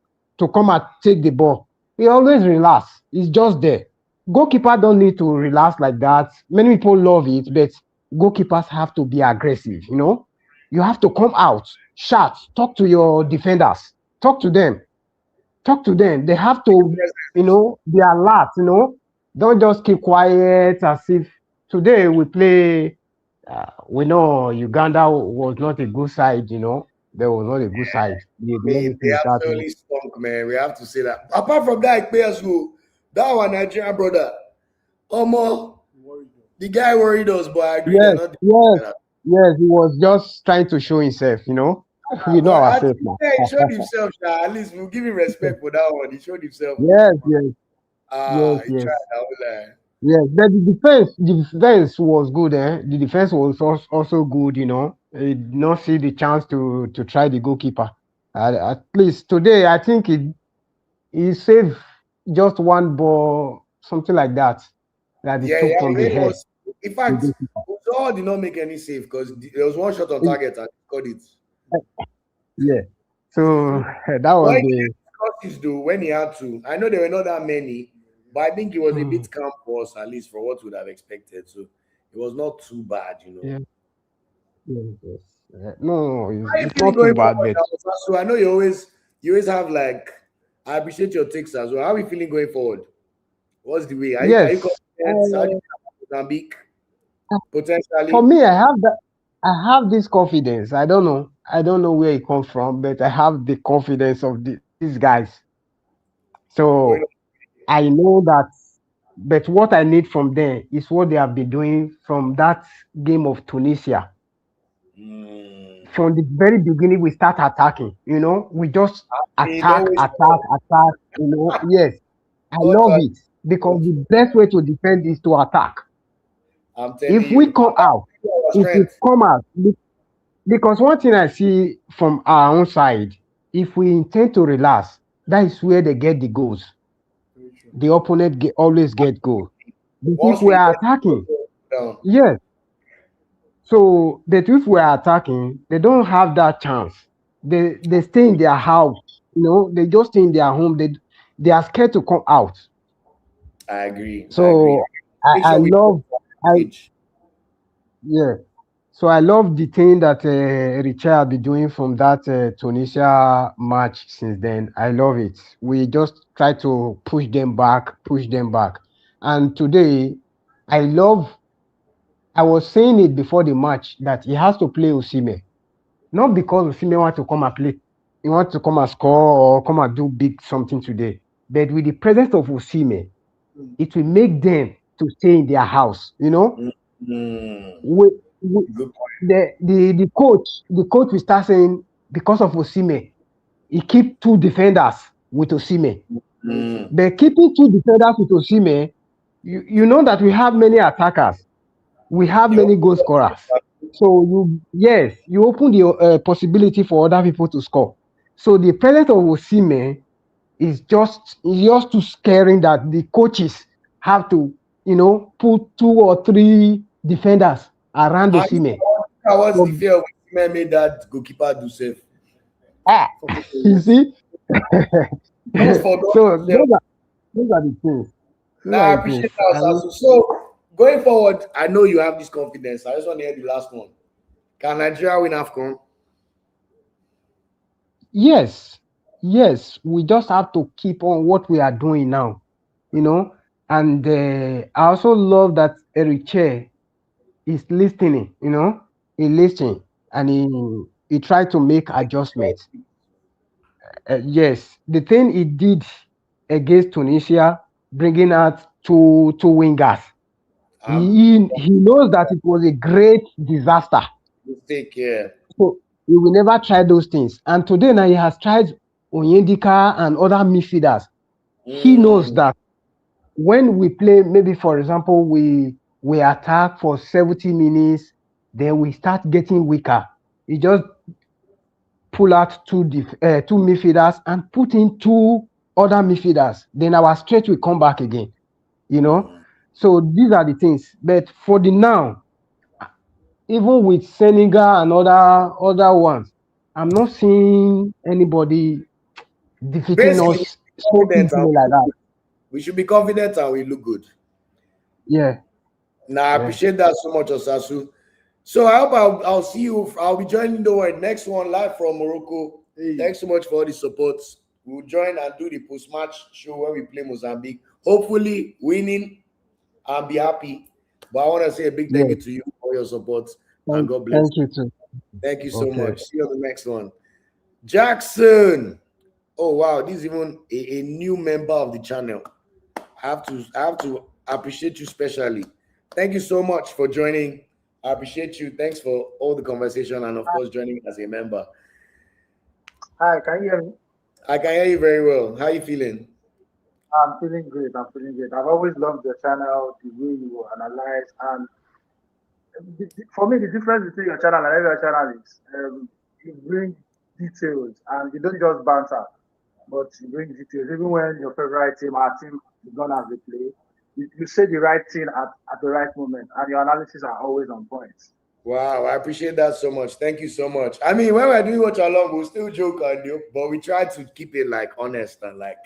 come and take the ball, he always relax. He's just there. Goalkeeper don't need to relax like that. Many people love it, but goalkeepers have to be aggressive. You have to come out, shout, talk to your defenders, talk to them, talk to them. They have to, be alert. Don't just keep quiet as if today we play. We know Uganda was not a good side. There was not a good side. Let me They finish that one. absolutely stunk, man. We have to say that. Apart from that, players who that our Nigerian brother, Omo, the guy worried us, but I agree they're Yes, not. yes, yes. He was just trying to show himself. We know But I ourselves think now. he showed himself. At least we'll give him respect for that one. He showed himself. Yes, yes, yes, He yes. tried. I was like, Yes, but the defense was good, eh? The defense was also good, He did not see the chance to try the goalkeeper. At least today, I think he saved just one ball, something like that, that he took he from the made one. head. In The fact, goalkeeper. Uzor did not make any save because there was one shot on Eh, target and he scored it. Yeah. So that But was he the. did his do when he had to. I know there were not that many, but I think it was a Hmm, bit calm for us, at least for what we would have expected. So it was not too bad. yeah. Yes. No, How are you it's feeling not too going bad, forward but now? So I know you always have like I appreciate your takes as well. How are you feeling going forward? What's the way? Are you yes. confident? How do you feel about Mozambique For potentially? me, I have this confidence. I don't know where it comes from, but I have the confidence of these guys. Going So I know that, but what I need from them is what they have been doing from that game of Tunisia. Mm. From the very beginning, we start attacking. We just Don't attack, waste attack, attack. Yes, I love time. it because the best way to defend is to attack. I'm telling If we you, come out, our if we strength. come out, because one thing I see from our own side, if we intend to relax, that is where they get the goals. The opponent always get goal. But if Once we we are let attacking, down, yes. So that if we are attacking, they don't have that chance. They stay in their house. They just stay in their home. They are scared to come out. I agree. I agree. So I, Make I sure we love I pitch. yeah. So I love the thing that Richard be doing from that Tunisia match since then. I love it. We just try to push them back. And today, I love. I was saying it before the match that he has to play Osime, not because Osime wants to come and play, he wants to come and score or come and do big something today, but with the presence of Osime, it will make them to stay in their house. Mm. we, we, Good point. the coach will start saying because of Osime, he keep two defenders with Osime. Mm. But keeping two defenders with Osime, you know that we have many attackers, we have You many goal scorers. So you open the possibility for other people to score. So the presence of Osime is just too scaring that the coaches have to put two or three defenders around And Osime. what's the So, fear of men made that goalkeeper do safe? ah, you see, Just for so those. those are the things. Those Now are I the things. appreciate that, Sasu. So going forward, I know you have this confidence. I just want to hear the last one. Can Nigeria win AFCON? Yes, yes, we just have to keep on what we are doing now, you know. And I also love that Eric Che is listening, he listening and he tried to make adjustments. Yes, the thing he did against Tunisia, bringing out two wingers, I'm he knows that it was a great disaster. mistake here. So he will never try those things. And today now he has tried Onyedika and other midfielders. He knows Mm. that when we play, maybe for example, we attack for 70 minutes, then we start getting weaker. He just pull out two midfielders and put in two other midfielders, then our stretch will come back again. You know, so these are the things. But for the now, even with Senegal and other ones, I'm not seeing anybody defeating Basically, us so confident and easily like that. we should be confident and we look good. Yeah, Now, I yeah. appreciate that so much, Osasu. So I hope I'll see you. I'll be joining the next one live from Morocco. Thanks so much for all the support. We'll join and do the post-match show where we play Mozambique. Hopefully winning and be happy. But I want to say a big thank Yeah. you to you for your support and God bless. Thank you too. Thank you so Okay. much. See you on the next one. Jackson. Oh wow, this is even a new member of the channel. I have to appreciate you specially. Thank you so much for joining. I appreciate you. Thanks for all the conversation and of course joining as a member. Hi, can you hear me? I can hear you very well. How are you feeling? I'm feeling great. I'm feeling great. I've always loved your channel, the way you analyze, and for me, the difference between your channel and every other channel is you bring details and you don't just banter, but you bring details. Even when your favorite team, our team, is gone as they play, you say the right thing at the right moment, and your analysis are always on point. Wow, I appreciate that so much. Thank you so much. I mean, when we're doing watch along, we'll still joke and do, but we try to keep it like honest and like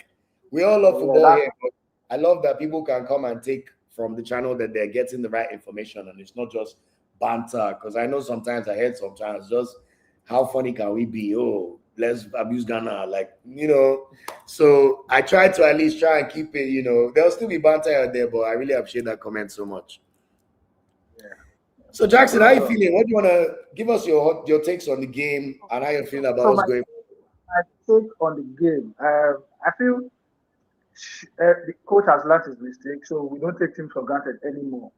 we all love Yeah, football that's here. But I love that people can come and take from the channel that they're getting the right information and it's not just banter. Because I know sometimes I heard sometimes just how funny can we be? Oh, let's abuse Ghana, like So I try to at least try and keep it. There'll still be banter out there, but I really appreciate that comment so much. So Jackson, how you feeling? What do you want to give us your takes on the game and how you're feeling about so what's going my take on the game. I feel the coach has learned his mistake, so we don't take things for granted anymore.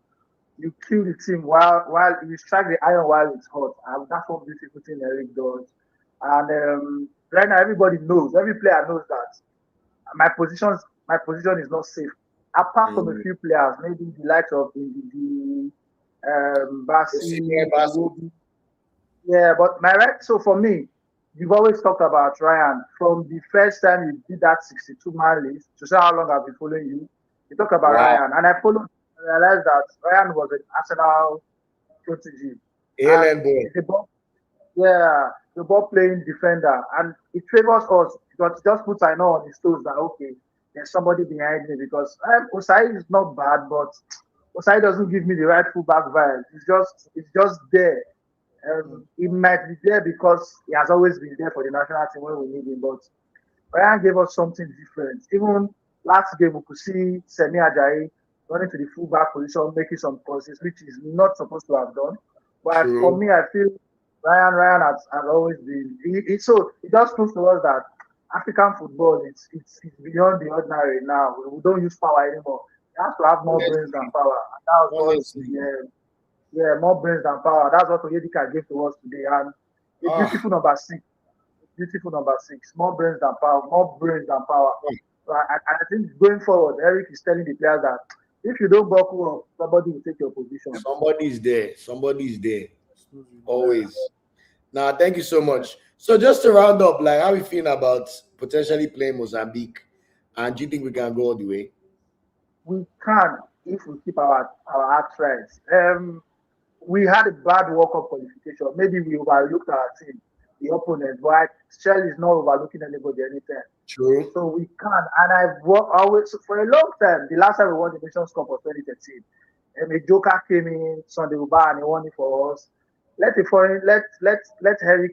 You kill the team while you strike the iron while it's hot. And that's one beautiful thing Eric does. And right now, everybody knows, every player knows that my position is not safe. Apart from a on? few players, maybe the likes of the Senior Basi, basketball. Iwobi. Yeah, but my right. So for me, you've always talked about Ryan from the first time you did that 62-man list to say how long I've been following you. You talk about Wow. Ryan, and I followed. I realized that Ryan was an Arsenal protege, and ALN boy. the ball, yeah, the ball playing defender, and it favors us because it just puts I know on his toes that okay, there's somebody behind me because Osai is not bad, but Osai doesn't give me the right fullback vibe. It's just there. He might be there because he has always been there for the national team when we need him, but Ryan gave us something different. Even last game, we could see Semi Ajayi running to the fullback position, making some crosses, which is not supposed to have done. But for True. me, I feel Ryan has always been. So it just proves to us that African football it's beyond the ordinary now. We don't use power anymore. You have to have more brains than power. And that was what Honestly. more brains than power. That's what Oyedika gave to us today. And a beautiful number 6. Beautiful number 6. More brains than power. More brains than power. So I think going forward, Eric is telling the players that if you don't buckle up, somebody will take your position. Somebody's there. Somebody's there. Always. Now, thank you so much. So just to round up, like how we feeling about potentially playing Mozambique? And do you think we can go all the way? We can if we keep our hearts right. We had a bad World Cup qualification. Maybe we overlooked our team, the opponent, but Shell is not overlooking anybody anytime. True. So we can. And I've always, for a long time, the last time we won the Nations Cup was 2013. And a joker came in, Sunday Uba, and he won it for us. Let Eric,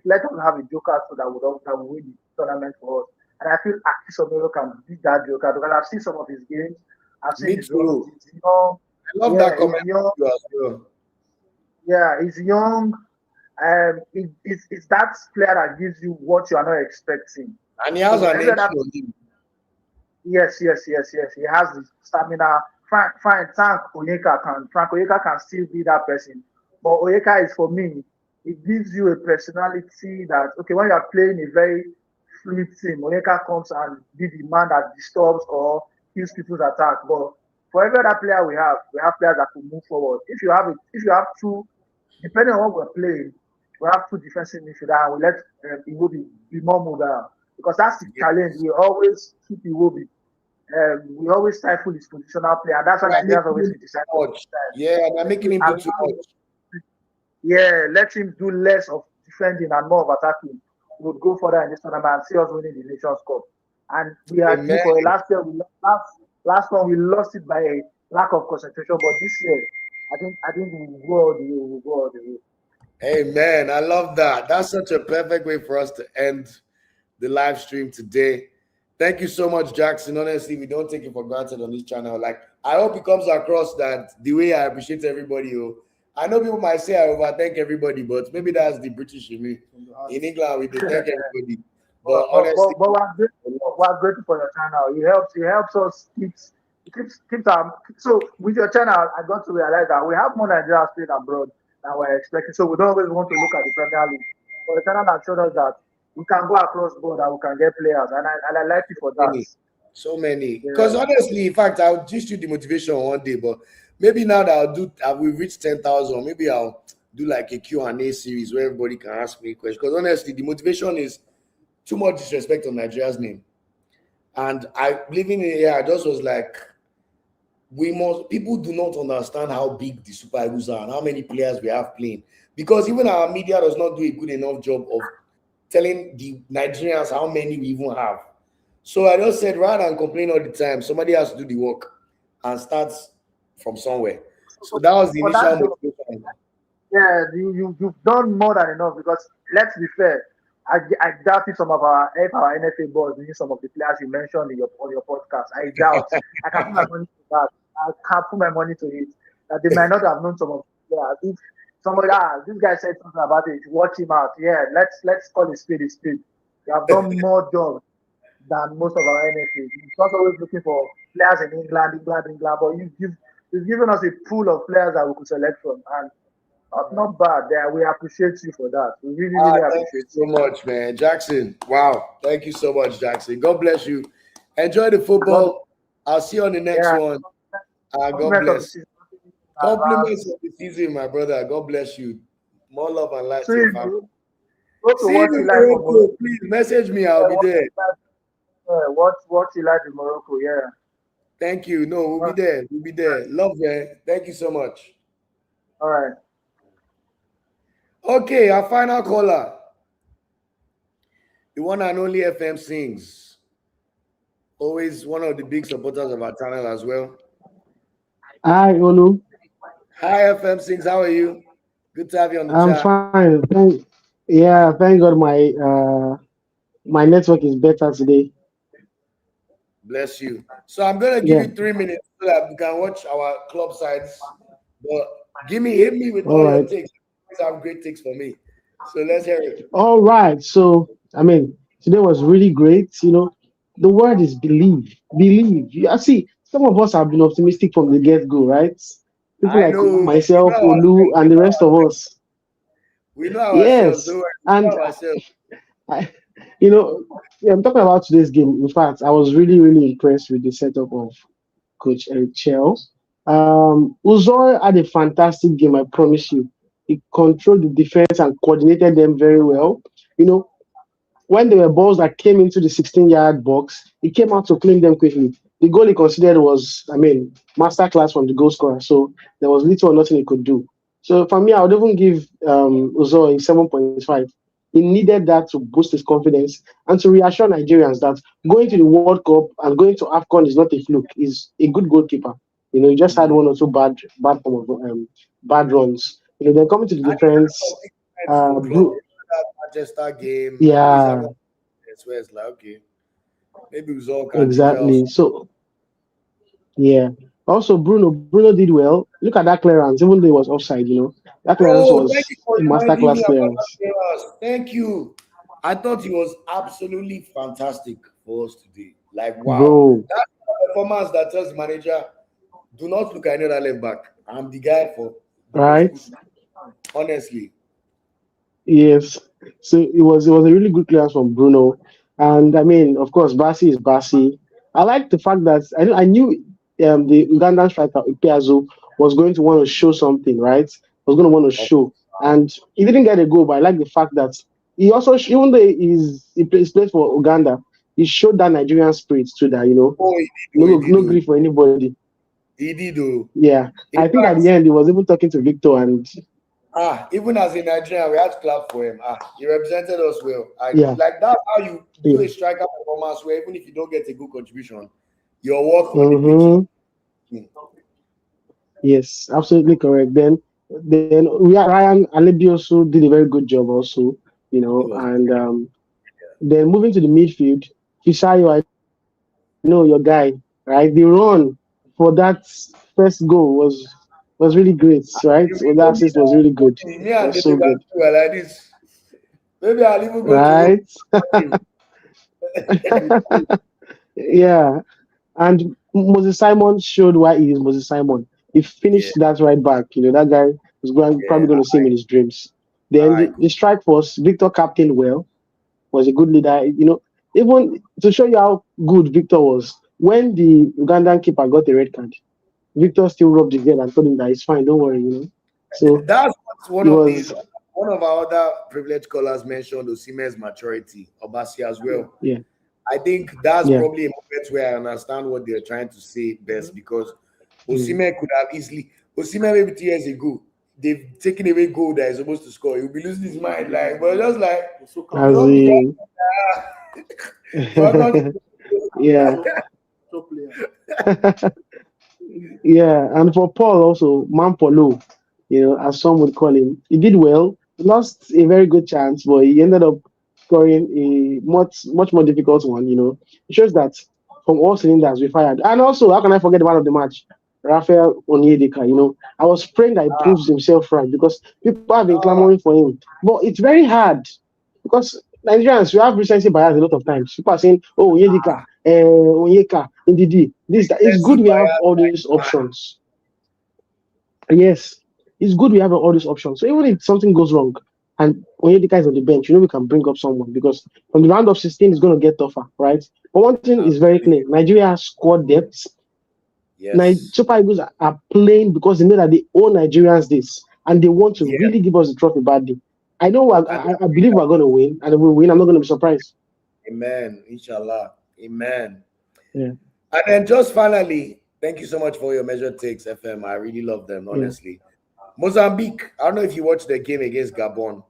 let us have a joker so that we win the tournament for us. And I feel Aki Somero can beat that joker because I've seen some of his games. I've seen Me his too. runs. He's young. I love that comment He's young. as well. Yeah, he's young. It's that player that gives you what you are not expecting. And he has So an every edge other- on him. Yes. He has the stamina. Frank Onyeka can still be that person. But Onyeka is for me, it gives you a personality that okay, when you are playing a very fluid team, Onyeka comes and be the man that disturbs or kills people's attack. But for every other player we have players that can move forward. If you have two, depending on what we're playing, we have two defensive midfielders and we let Iwobi be more mobile. because that's the Yeah. challenge. We always keep Iwobi. We always stifle his positional play, and that's why They're Nigerians making always him do criticize too him. much. Yeah, they're making him do too Allow him, much. yeah, let him do less of defending and more of attacking. We would go further in this tournament and see us winning the Nations Cup. And we are due Amen. for it. Last year, last one we lost it by a lack of concentration, but this year, I think we will go all the way. We will go all the way. Amen. I love that. That's such a perfect way for us to end the live stream today. Thank you so much, Jackson. Honestly, we don't take it for granted on this channel. Like, I hope it comes across that the way I appreciate everybody. Oh, I know people might say I overthank everybody, but maybe that's the British in me. In England, we do thank everybody. But honestly, We're grateful for your channel. It helps us keeps our. So with your channel, I got to realize that we have more Nigerians playing abroad than we're expecting. So we don't always want to look at the Premier League. But the channel has showed us that we can go across board and we can get players, and I like it for that. many, so many. Because Yeah. honestly, in fact, I'll just do the motivation one day, but maybe now that we've reached 10,000, maybe I'll do like a Q&A series where everybody can ask me questions. Because honestly, the motivation is too much disrespect on Nigeria's name. And I living in here, I just was like, people do not understand how big the Super Eagles are and how many players we have playing. Because even our media does not do a good enough job of telling the Nigerians how many we even have. So I just said, rather than complain all the time, somebody has to do the work and start from somewhere. So that was the For initial that job, motivation. yeah, you've done more than enough because let's be fair. I doubt if our NFA boys knew some of the players you mentioned in on your podcast. I doubt. I can put my money to that. I can put my money to it. That they might not have known some of the players. If somebody this guy said something about it, watch him out. Yeah, let's call it speed is speed. You have done more jobs than most of our NFAs. You're not always looking for players in England, but you've given us a pool of players that we could select from. And not bad. There, we appreciate you for that. We really, Ah, really thank you appreciate so you. much, man. Jackson, wow. Thank you so much, Jackson. God bless you. Enjoy the God, football. I'll see you on the next yeah, one. God compliment of the bless. season in Compliments advance. of the season, my brother. God bless you. More love and light See to your you, family. bro. Go to See you watch in Eli for Morocco. Morocco. Please message me. I'll Yeah, be there. watch Eli in Morocco. Yeah. Thank you. No, we'll All be right. there. We'll be there. Love, man. Thank you so much. All right. Okay, our final caller, the one and only FM Sings. Always one of the big supporters of our channel as well. Hi, Olu. Hi, FM Sings. How are you? Good to have you on the I'm chat. fine. Thank God my network is better today. Bless you. So I'm gonna give Yeah. you 3 minutes so that we can watch our club sides. But hit me with All all your right. takes. You always have great takes for me. So let's hear it. All right. So, I mean, today was really great. The word is believe. Believe. I see some of us have been optimistic from the get-go, right? People I like know we know myself, Olu, ourselves. and the rest of us. We know ourselves. Don't Yes. worry, we And know ourselves. I, yeah, I'm talking about today's game. In fact, I was really, really impressed with the setup of Coach Eric Chell. Uzor had a fantastic game, I promise you. He controlled the defense and coordinated them very well. You know, when there were balls that came into the 16-yard box, he came out to clean them quickly. The goal he considered was, masterclass from the goal scorer. So there was little or nothing he could do. So for me, I would even give Uzor a 7.5. He needed that to boost his confidence and to reassure Nigerians that going to the World Cup and going to AFCON is not a fluke. He's a good goalkeeper. He just had one or two bad runs. Then coming to the I think defense, for club, Bru- that Manchester game, I know he's yeah, having where it's like, okay, maybe Uzor can ginger us. exactly. So yeah. Also, Bruno did well. Look at that clearance, even though it was offside. That clearance Oh, thank was you for a reminding me masterclass about that clearance, clearance. Thank you. I thought he was absolutely fantastic for us today. Like, wow. bro. That's a performance that tells the manager, do not look at another left back. I'm the guy for the Right? prosecution. Honestly. Yes. So it was a really good clearance from Bruno, and of course, Basi is Basi. I like the fact that I knew the Ugandan striker Ipiazo was going to want to show something, right? Was going to want to show, and he didn't get a goal, but I like the fact that he also even though he plays for Uganda, he showed that Nigerian spirit too. That Oh, he did. Oh, he did. no Oh. grief for anybody. He did. Oh. Yeah, In I think at fact, the end he was even talking to Victor and even as a Nigerian, we had to clap for him. He represented us well. yeah. Like that's how you do Yeah. a striker performance where even if you don't get a good contribution, your work on the Mm-hmm. pitch. Yes, absolutely correct. Then we are Ryan Alebi also did a very good job also, He was and then moving to the midfield, Fisayo, I know your guy, right? The run for that first goal was really great, right? Well, that assist was really good. It me was and so David good, were like this. Maybe I'll even go to right? him. Yeah. And Moses Simon showed why he is Moses Simon. He Yeah, finished that right back. That guy was yeah. probably going to see him in his dreams. Then I the strike force, Victor captained well, was a good leader. Even to show you how good Victor was, when the Ugandan keeper got a red card, Victor still rubbed his head and told him that it's fine, don't worry. So That's what it was, one of our other privileged callers mentioned Osimhen's maturity, Obasi as well. yeah, I think that's yeah. probably a moment where I understand what they're trying to say best because Mm. Osimhen could have easily Osimhen maybe 2 years ago they've taken away goal that is supposed to score. He'll be losing his mind, like, but just like you As don't in, you're not yeah. Yeah, and for Paul also, Mampolo, as some would call him, he did well. He lost a very good chance, but he ended up scoring a much more difficult one. It shows that from all cylinders we fired. And also, how can I forget the man of the match, Rafael Onyedika? I was praying that he proves himself right because people have been clamoring for him, but it's very hard because Nigerians we have recency bias a lot of times. People are saying, "Oh, Onyedika, Onyeka, Ndidi." This that it's good defensive we have bias all like these options. Yes, it's good we have all these options. So even if something goes wrong and Onyedika is on the bench, we can bring up someone because from the round of 16 it's going to get tougher, right? But one thing is very clear: Nigeria has squad depth. yes. Super Eagles are playing because they know that they owe Nigerians this and they want to Yeah. really give us the trophy badly. I know, And I believe we're going to win, and if we win, I'm not going to be surprised. amen. Inshallah. Amen. Yeah, And then just finally, thank you so much for your measured takes, FM. I really love them, yeah. honestly. Mozambique, I don't know if you watched the game against Gabon,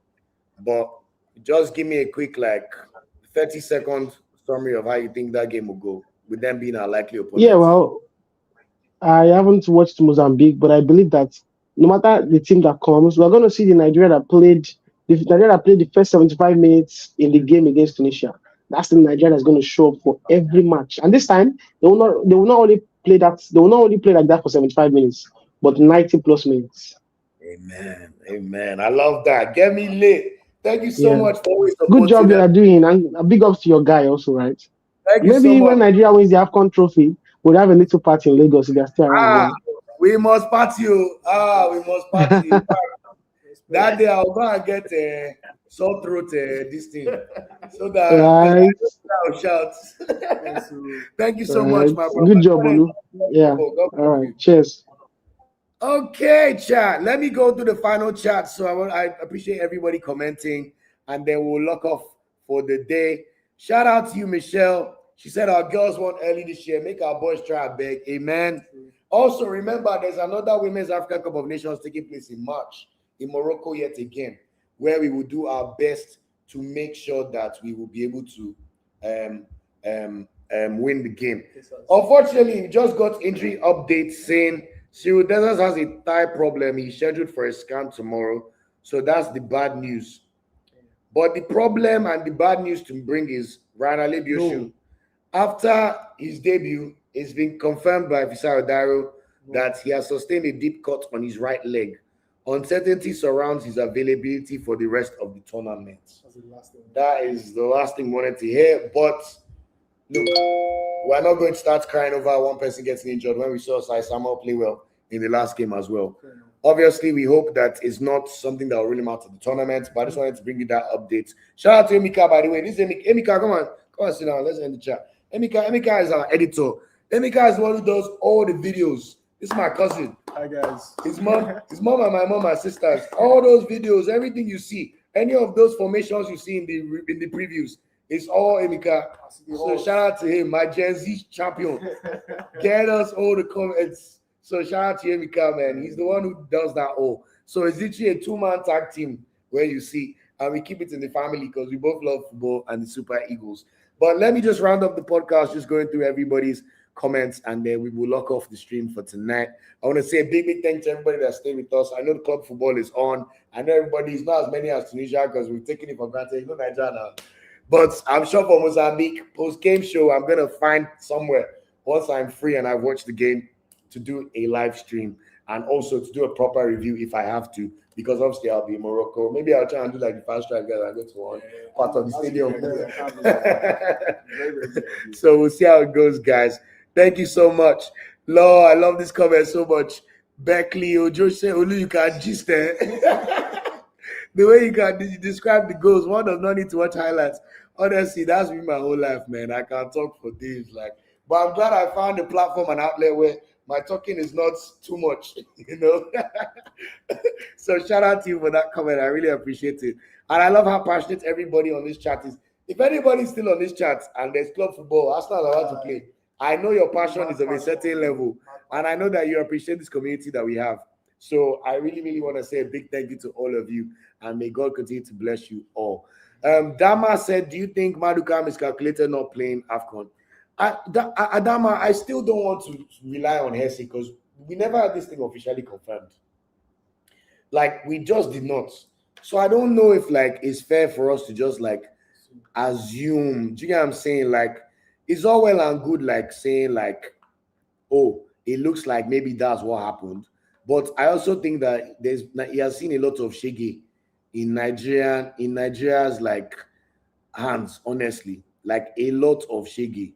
but just give me a quick, like, 30-second summary of how you think that game will go, with them being our likely Yeah, opponents. well, I haven't watched Mozambique, but I believe that no matter the team that comes, we're going to see the first 75 minutes in the game against Tunisia. That's the Nigeria that's going to show up for every match. And this time, they will not only play that, they will not only play like that for 75 minutes, but 90 plus minutes. Amen. Amen. I love that. Get me lit. Thank you so Yeah. much for always Good job supporting you them. are doing, and a big ups to your guy also, right? Thank you so Maybe much. when Nigeria wins the AFCON trophy, we'll have a little party in Lagos if they're still Ah, around. we must party. We must party. That day I'll go and get a sore throat this thing. So that because Right, I will shout. Thank you so much, right. my Good brother. job, Olu. Yeah. God All bless right. you. Cheers. Okay, chat. Let me go to the final chat. So I appreciate everybody commenting, and then we'll lock off for the day. Shout out to you, Michelle. She said our girls won early this year. Make our boys try a beg. Amen. Also, remember there's another Women's Africa Cup of Nations taking place in March in Morocco yet again, where we will do our best to make sure that we will be able to win the game. Unfortunately, we just got injury updates saying Cyril Desert has a thigh problem. He's scheduled for a scan tomorrow. So that's the bad news. But the problem and the bad news to bring is Ryan Alebiosu. After his debut, it's been confirmed by Fisayo Dairo that he has sustained a deep cut on his right leg. Uncertainty surrounds his availability for the rest of the tournament. That is the last thing we wanted to hear. But look, we're not going to start crying over one person getting injured when we saw Sai Samuel play well in the last game as well. Obviously, we hope that it's not something that will really matter the tournament, but I just wanted to bring you that update. Shout out to Emika, by the way. This is Emika. Come on, sit down. Let's end the chat. Emika is our editor. Emika is the one who does all the videos. This is my cousin. Hi guys. His mom and my mom are sisters. All those videos, everything you see. Any of those formations you see in the previews, it's all Emeka. So shout out to him, my Gen Z champion. Get us all the comments. So shout out to Emeka, man. He's the one who does that all. So it's literally a two-man tag team where you see, and we keep it in the family because we both love football and the Super Eagles. But let me just round up the podcast, just going through everybody's comments, and then we will lock off the stream for tonight. I want to say a big thank to everybody that stayed with us. I know the club football is on. I know everybody is not as many as Tunisia because we've taken it for granted. You know Nigeria now. But I'm sure for Mozambique post-game show, I'm going to find somewhere once I'm free and I've watched the game to do a live stream and also to do a proper review if I have to, because obviously I'll be in Morocco. Maybe I'll try and do like the fast track guys and go to one part of the stadium. So we'll see how it goes, guys. Thank you so much. Lord, I love this comment so much. Beckley, Ojo say, Olu, you can gist the way you can describe the goals, one does not need to watch highlights. Honestly, that's been my whole life, man. I can talk for days, but I'm glad I found a platform and outlet where my talking is not too much, you know. So shout out to you for that comment. I really appreciate it. And I love how passionate everybody on this chat is. If anybody's still on this chat and there's club football, Arsenal are about to play, I know your passion is of a certain level. And I know that you appreciate this community that we have. So I really want to say a big thank you to all of you. And may God continue to bless you all. Dama said, do you think Maduka miscalculated not playing AFCON? Adama, I still don't want to rely on Hesse because we never had this thing officially confirmed. We just did not. So I don't know if it's fair for us to just assume. Do you get what I'm saying? It's all well and good saying oh, it looks like maybe that's what happened. But I also think that he has seen a lot of shege in Nigeria's hands, honestly. A lot of shege.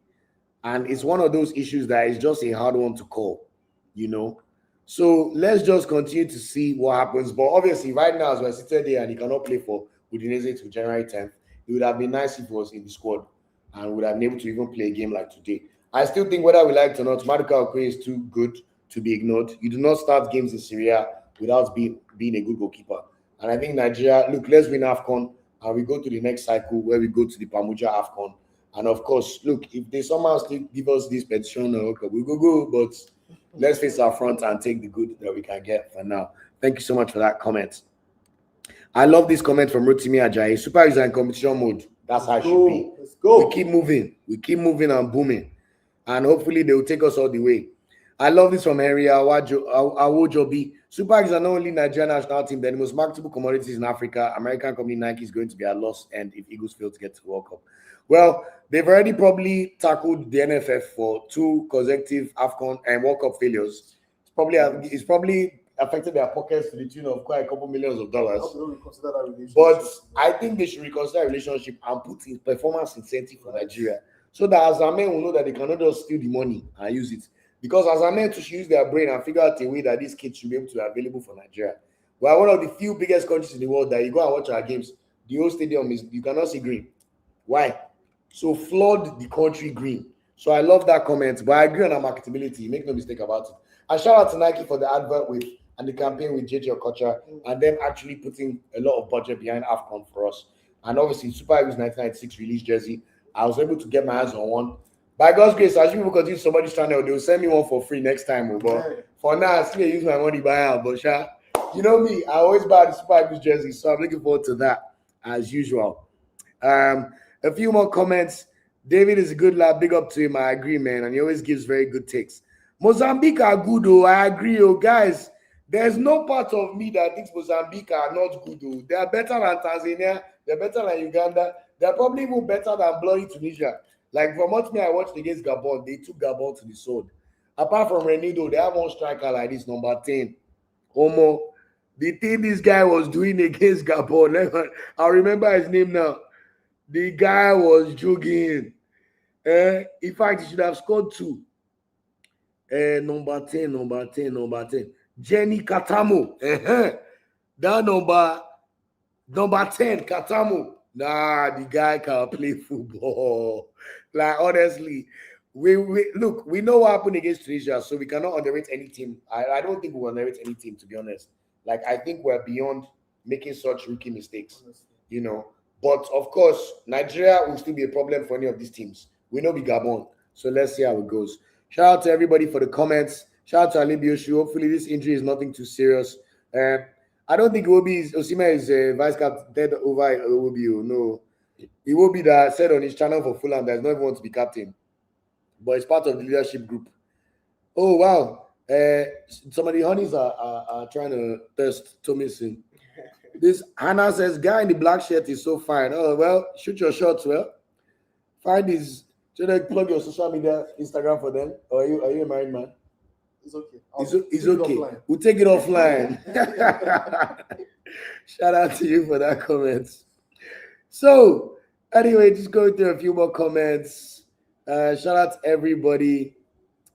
And it's one of those issues that is just a hard one to call, you know. So let's just continue to see what happens. But obviously, right now, as we're sitting there and he cannot play for Udinese till January 10th, it would have been nice if he was in the squad and would have been able to even play a game like today. I still think whether we like it or not, Maduka Okoye is too good to be ignored. You do not start games in Syria without being a good goalkeeper. And I think Nigeria, look, let's win AFCON and we go to the next cycle where we go to the Pamuja AFCON. And of course, look, if they somehow still give us this petition, okay, we go, but let's face our front and take the good that we can get for now. Thank you so much for that comment. I love this comment from Rotimi Ajayi. Super is in competition mode. That's how it should be. Let's go. We keep moving. We keep moving and booming. And hopefully they will take us all the way. I love this from Henry Awojobi. Super Eagles are not only Nigerian national team, they're the most marketable commodities in Africa. American company Nike is going to be at loss end if Eagles fail to get to the World Cup. Well, they've already probably tackled the NFF for 2 consecutive AFCON and World Cup failures. It's probably affected their pockets to the tune of quite a couple millions of dollars. But I think they should reconsider relationship and put in performance incentive for Nigeria, so that Azarmen will know that they cannot just steal the money and use it. Because Azarmen should use their brain and figure out a way that these kids should be able to be available for Nigeria. We are one of the few biggest countries in the world that you go and watch our games. The whole stadium you cannot see green. Why? So flood the country green. So I love that comment, but I agree on our marketability. Make no mistake about it. And shout out to Nike for the advert and the campaign with JJ Okocha and them actually putting a lot of budget behind AFCON for us. And obviously, Super Eagles 1996 release jersey. I was able to get my hands on one. By God's grace, as you continue somebody's channel, they'll send me one for free next time. But for now, I still use my money buy out. But you know me, I always buy the Super Eagles jersey, so I'm looking forward to that as usual. A few more comments. David is a good lad. Big up to him. I agree, man. And he always gives very good takes. Mozambique are good, though. I agree, guys. There's no part of me that thinks Mozambique are not good, though. They are better than Tanzania. They're better than Uganda. They're probably even better than bloody Tunisia. From what I watched against Gabon, they took Gabon to the sword. Apart from Renido, they have one striker like this, number 10. Homo. The thing this guy was doing against Gabon, I remember his name now. The guy was jogging. In fact, he should have scored 2. Number 10. Jenny Katamo. That number 10, Katamo. Nah, the guy can play football. Honestly, we look, we know what happened against Tunisia, so we cannot underrate any team. I don't think we will underrate any team, to be honest. I think we're beyond making such rookie mistakes, you know. But of course, Nigeria will still be a problem for any of these teams. We know we Gabon, so let's see how it goes. Shout out to everybody for the comments. Shout out to Ali Bioshu. Hopefully, this injury is nothing too serious. I don't think Osimhen is vice captain over Iwobi. No, Iwobi that said on his channel for Fulham that does not want to be captain, but it's part of the leadership group. Oh wow! Some of the honeys are trying to test Thomason. This Hannah says, "Guy in the black shirt is so fine." Oh well, shoot your shots. Well, find his. Should I plug your social media Instagram for them? Or are you a married man? It's okay. It's okay. We'll take it offline. Shout out to you for that comment. So, anyway, just going through a few more comments. Shout out to everybody.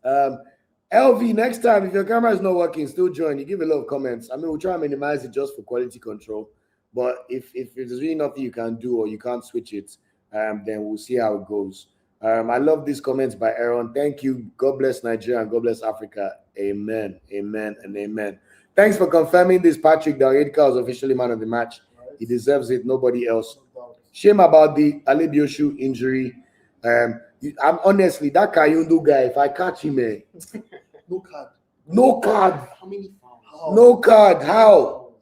LV, next time, if your camera is not working, still join. You give a lot of comments. I mean, we'll try and minimize it just for quality control. But if there's really nothing you can do or you can't switch it, then we'll see how it goes. I love these comments by Aaron. Thank you. God bless Nigeria and God bless Africa. Amen. Amen and amen. Thanks for confirming this, Patrick. Daredka was officially man of the match. He deserves it. Nobody else. Shame about the Ali Bioshu injury. I'm honestly that Kayundu guy. If I catch him, No card. no card, How many fouls? no card. How?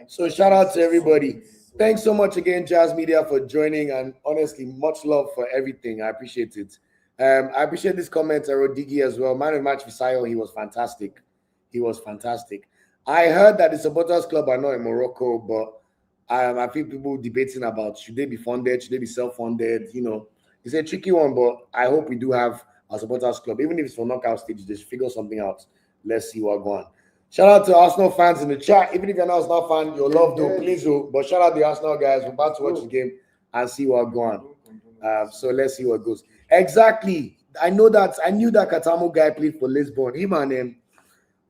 So shout out to everybody. Thanks so much again, Jazz Media, for joining, and honestly, much love for everything. I appreciate it. I appreciate this comment, Rodigi as well. Man of the match, Visayo, he was fantastic. He was fantastic. I heard that the supporters club are not in Morocco, but I feel people debating about should they be funded, should they be self-funded. You know, it's a tricky one, but I hope we do have a supporters club, even if it's for knockout stage. They should figure something out. Let's see what going on. Shout out to Arsenal fans in the chat. Even if you're not an Arsenal fan, you'll love though, please do. But shout out to the Arsenal guys. We're about to watch the game and see what going on. So let's see what goes. Exactly. I knew that Katamo guy played for Lisbon. Him and him.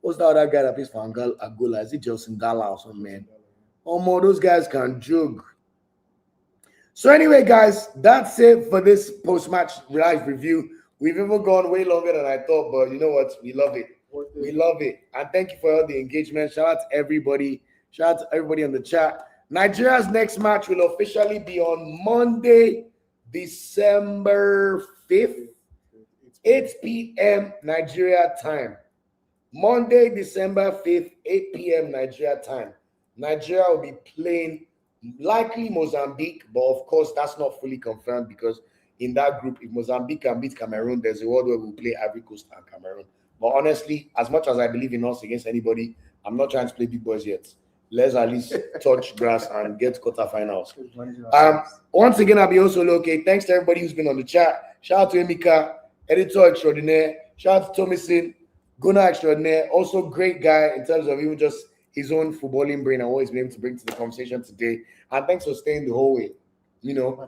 What's the other guy that plays for Angola? Is it Jelson Gala or something, man? Oh, more those guys can jug. So anyway, guys, that's it for this post-match live review. We've even gone way longer than I thought, but you know what? We love it. We love it. And thank you for all the engagement. Shout out to everybody. Shout out to everybody on the chat. Nigeria's next match will officially be on Monday, December 5th, 8 p.m. Nigeria time. Monday, December 5th, 8 p.m. Nigeria time. Nigeria will be playing likely Mozambique, but of course, that's not fully confirmed because in that group, if Mozambique can beat Cameroon, there's a world where we'll play Ivory Coast and Cameroon. But honestly, as much as I believe in us against anybody, I'm not trying to play big boys yet. Let's at least touch grass and get quarterfinals. Once again, I'll be also okay. Thanks to everybody who's been on the chat. Shout out to Emeka, editor extraordinaire. Shout out to Thomason, Gunnar extraordinaire. Also great guy in terms of even just his own footballing brain and what he's been able to bring to the conversation today. And thanks for staying the whole way. You know,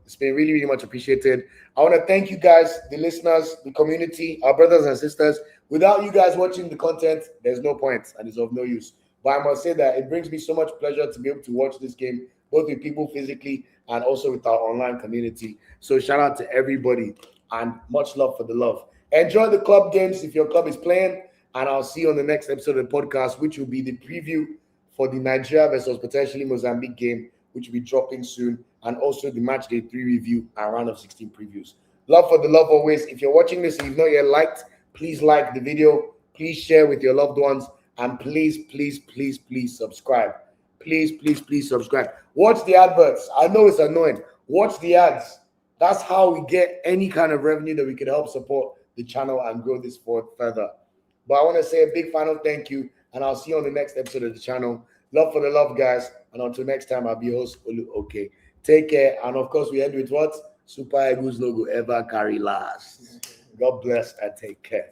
it's been really, really much appreciated. I want to thank you guys, the listeners, the community, our brothers and sisters. Without you guys watching the content, there's no point and it's of no use. But I must say that it brings me so much pleasure to be able to watch this game, both with people physically and also with our online community. So shout out to everybody and much love for the love. Enjoy the club games if your club is playing, and I'll see you on the next episode of the podcast, which will be the preview for the Nigeria versus potentially Mozambique game, which will be dropping soon, and also the match day 3 review and round of 16 previews. Love for the love always. If you're watching this and you've not yet liked, please like the video. Please share with your loved ones. And please, please, please, please subscribe. Please, please, please subscribe. Watch the adverts. I know it's annoying. Watch the ads. That's how we get any kind of revenue that we can help support the channel and grow this forward further. But I want to say a big final thank you, and I'll see you on the next episode of the channel. Love for the love, guys. And until next time, I'll be your host, Olu. Okay. Take care. And of course, we end with what? Super Eagles no go ever carry last. God bless and take care.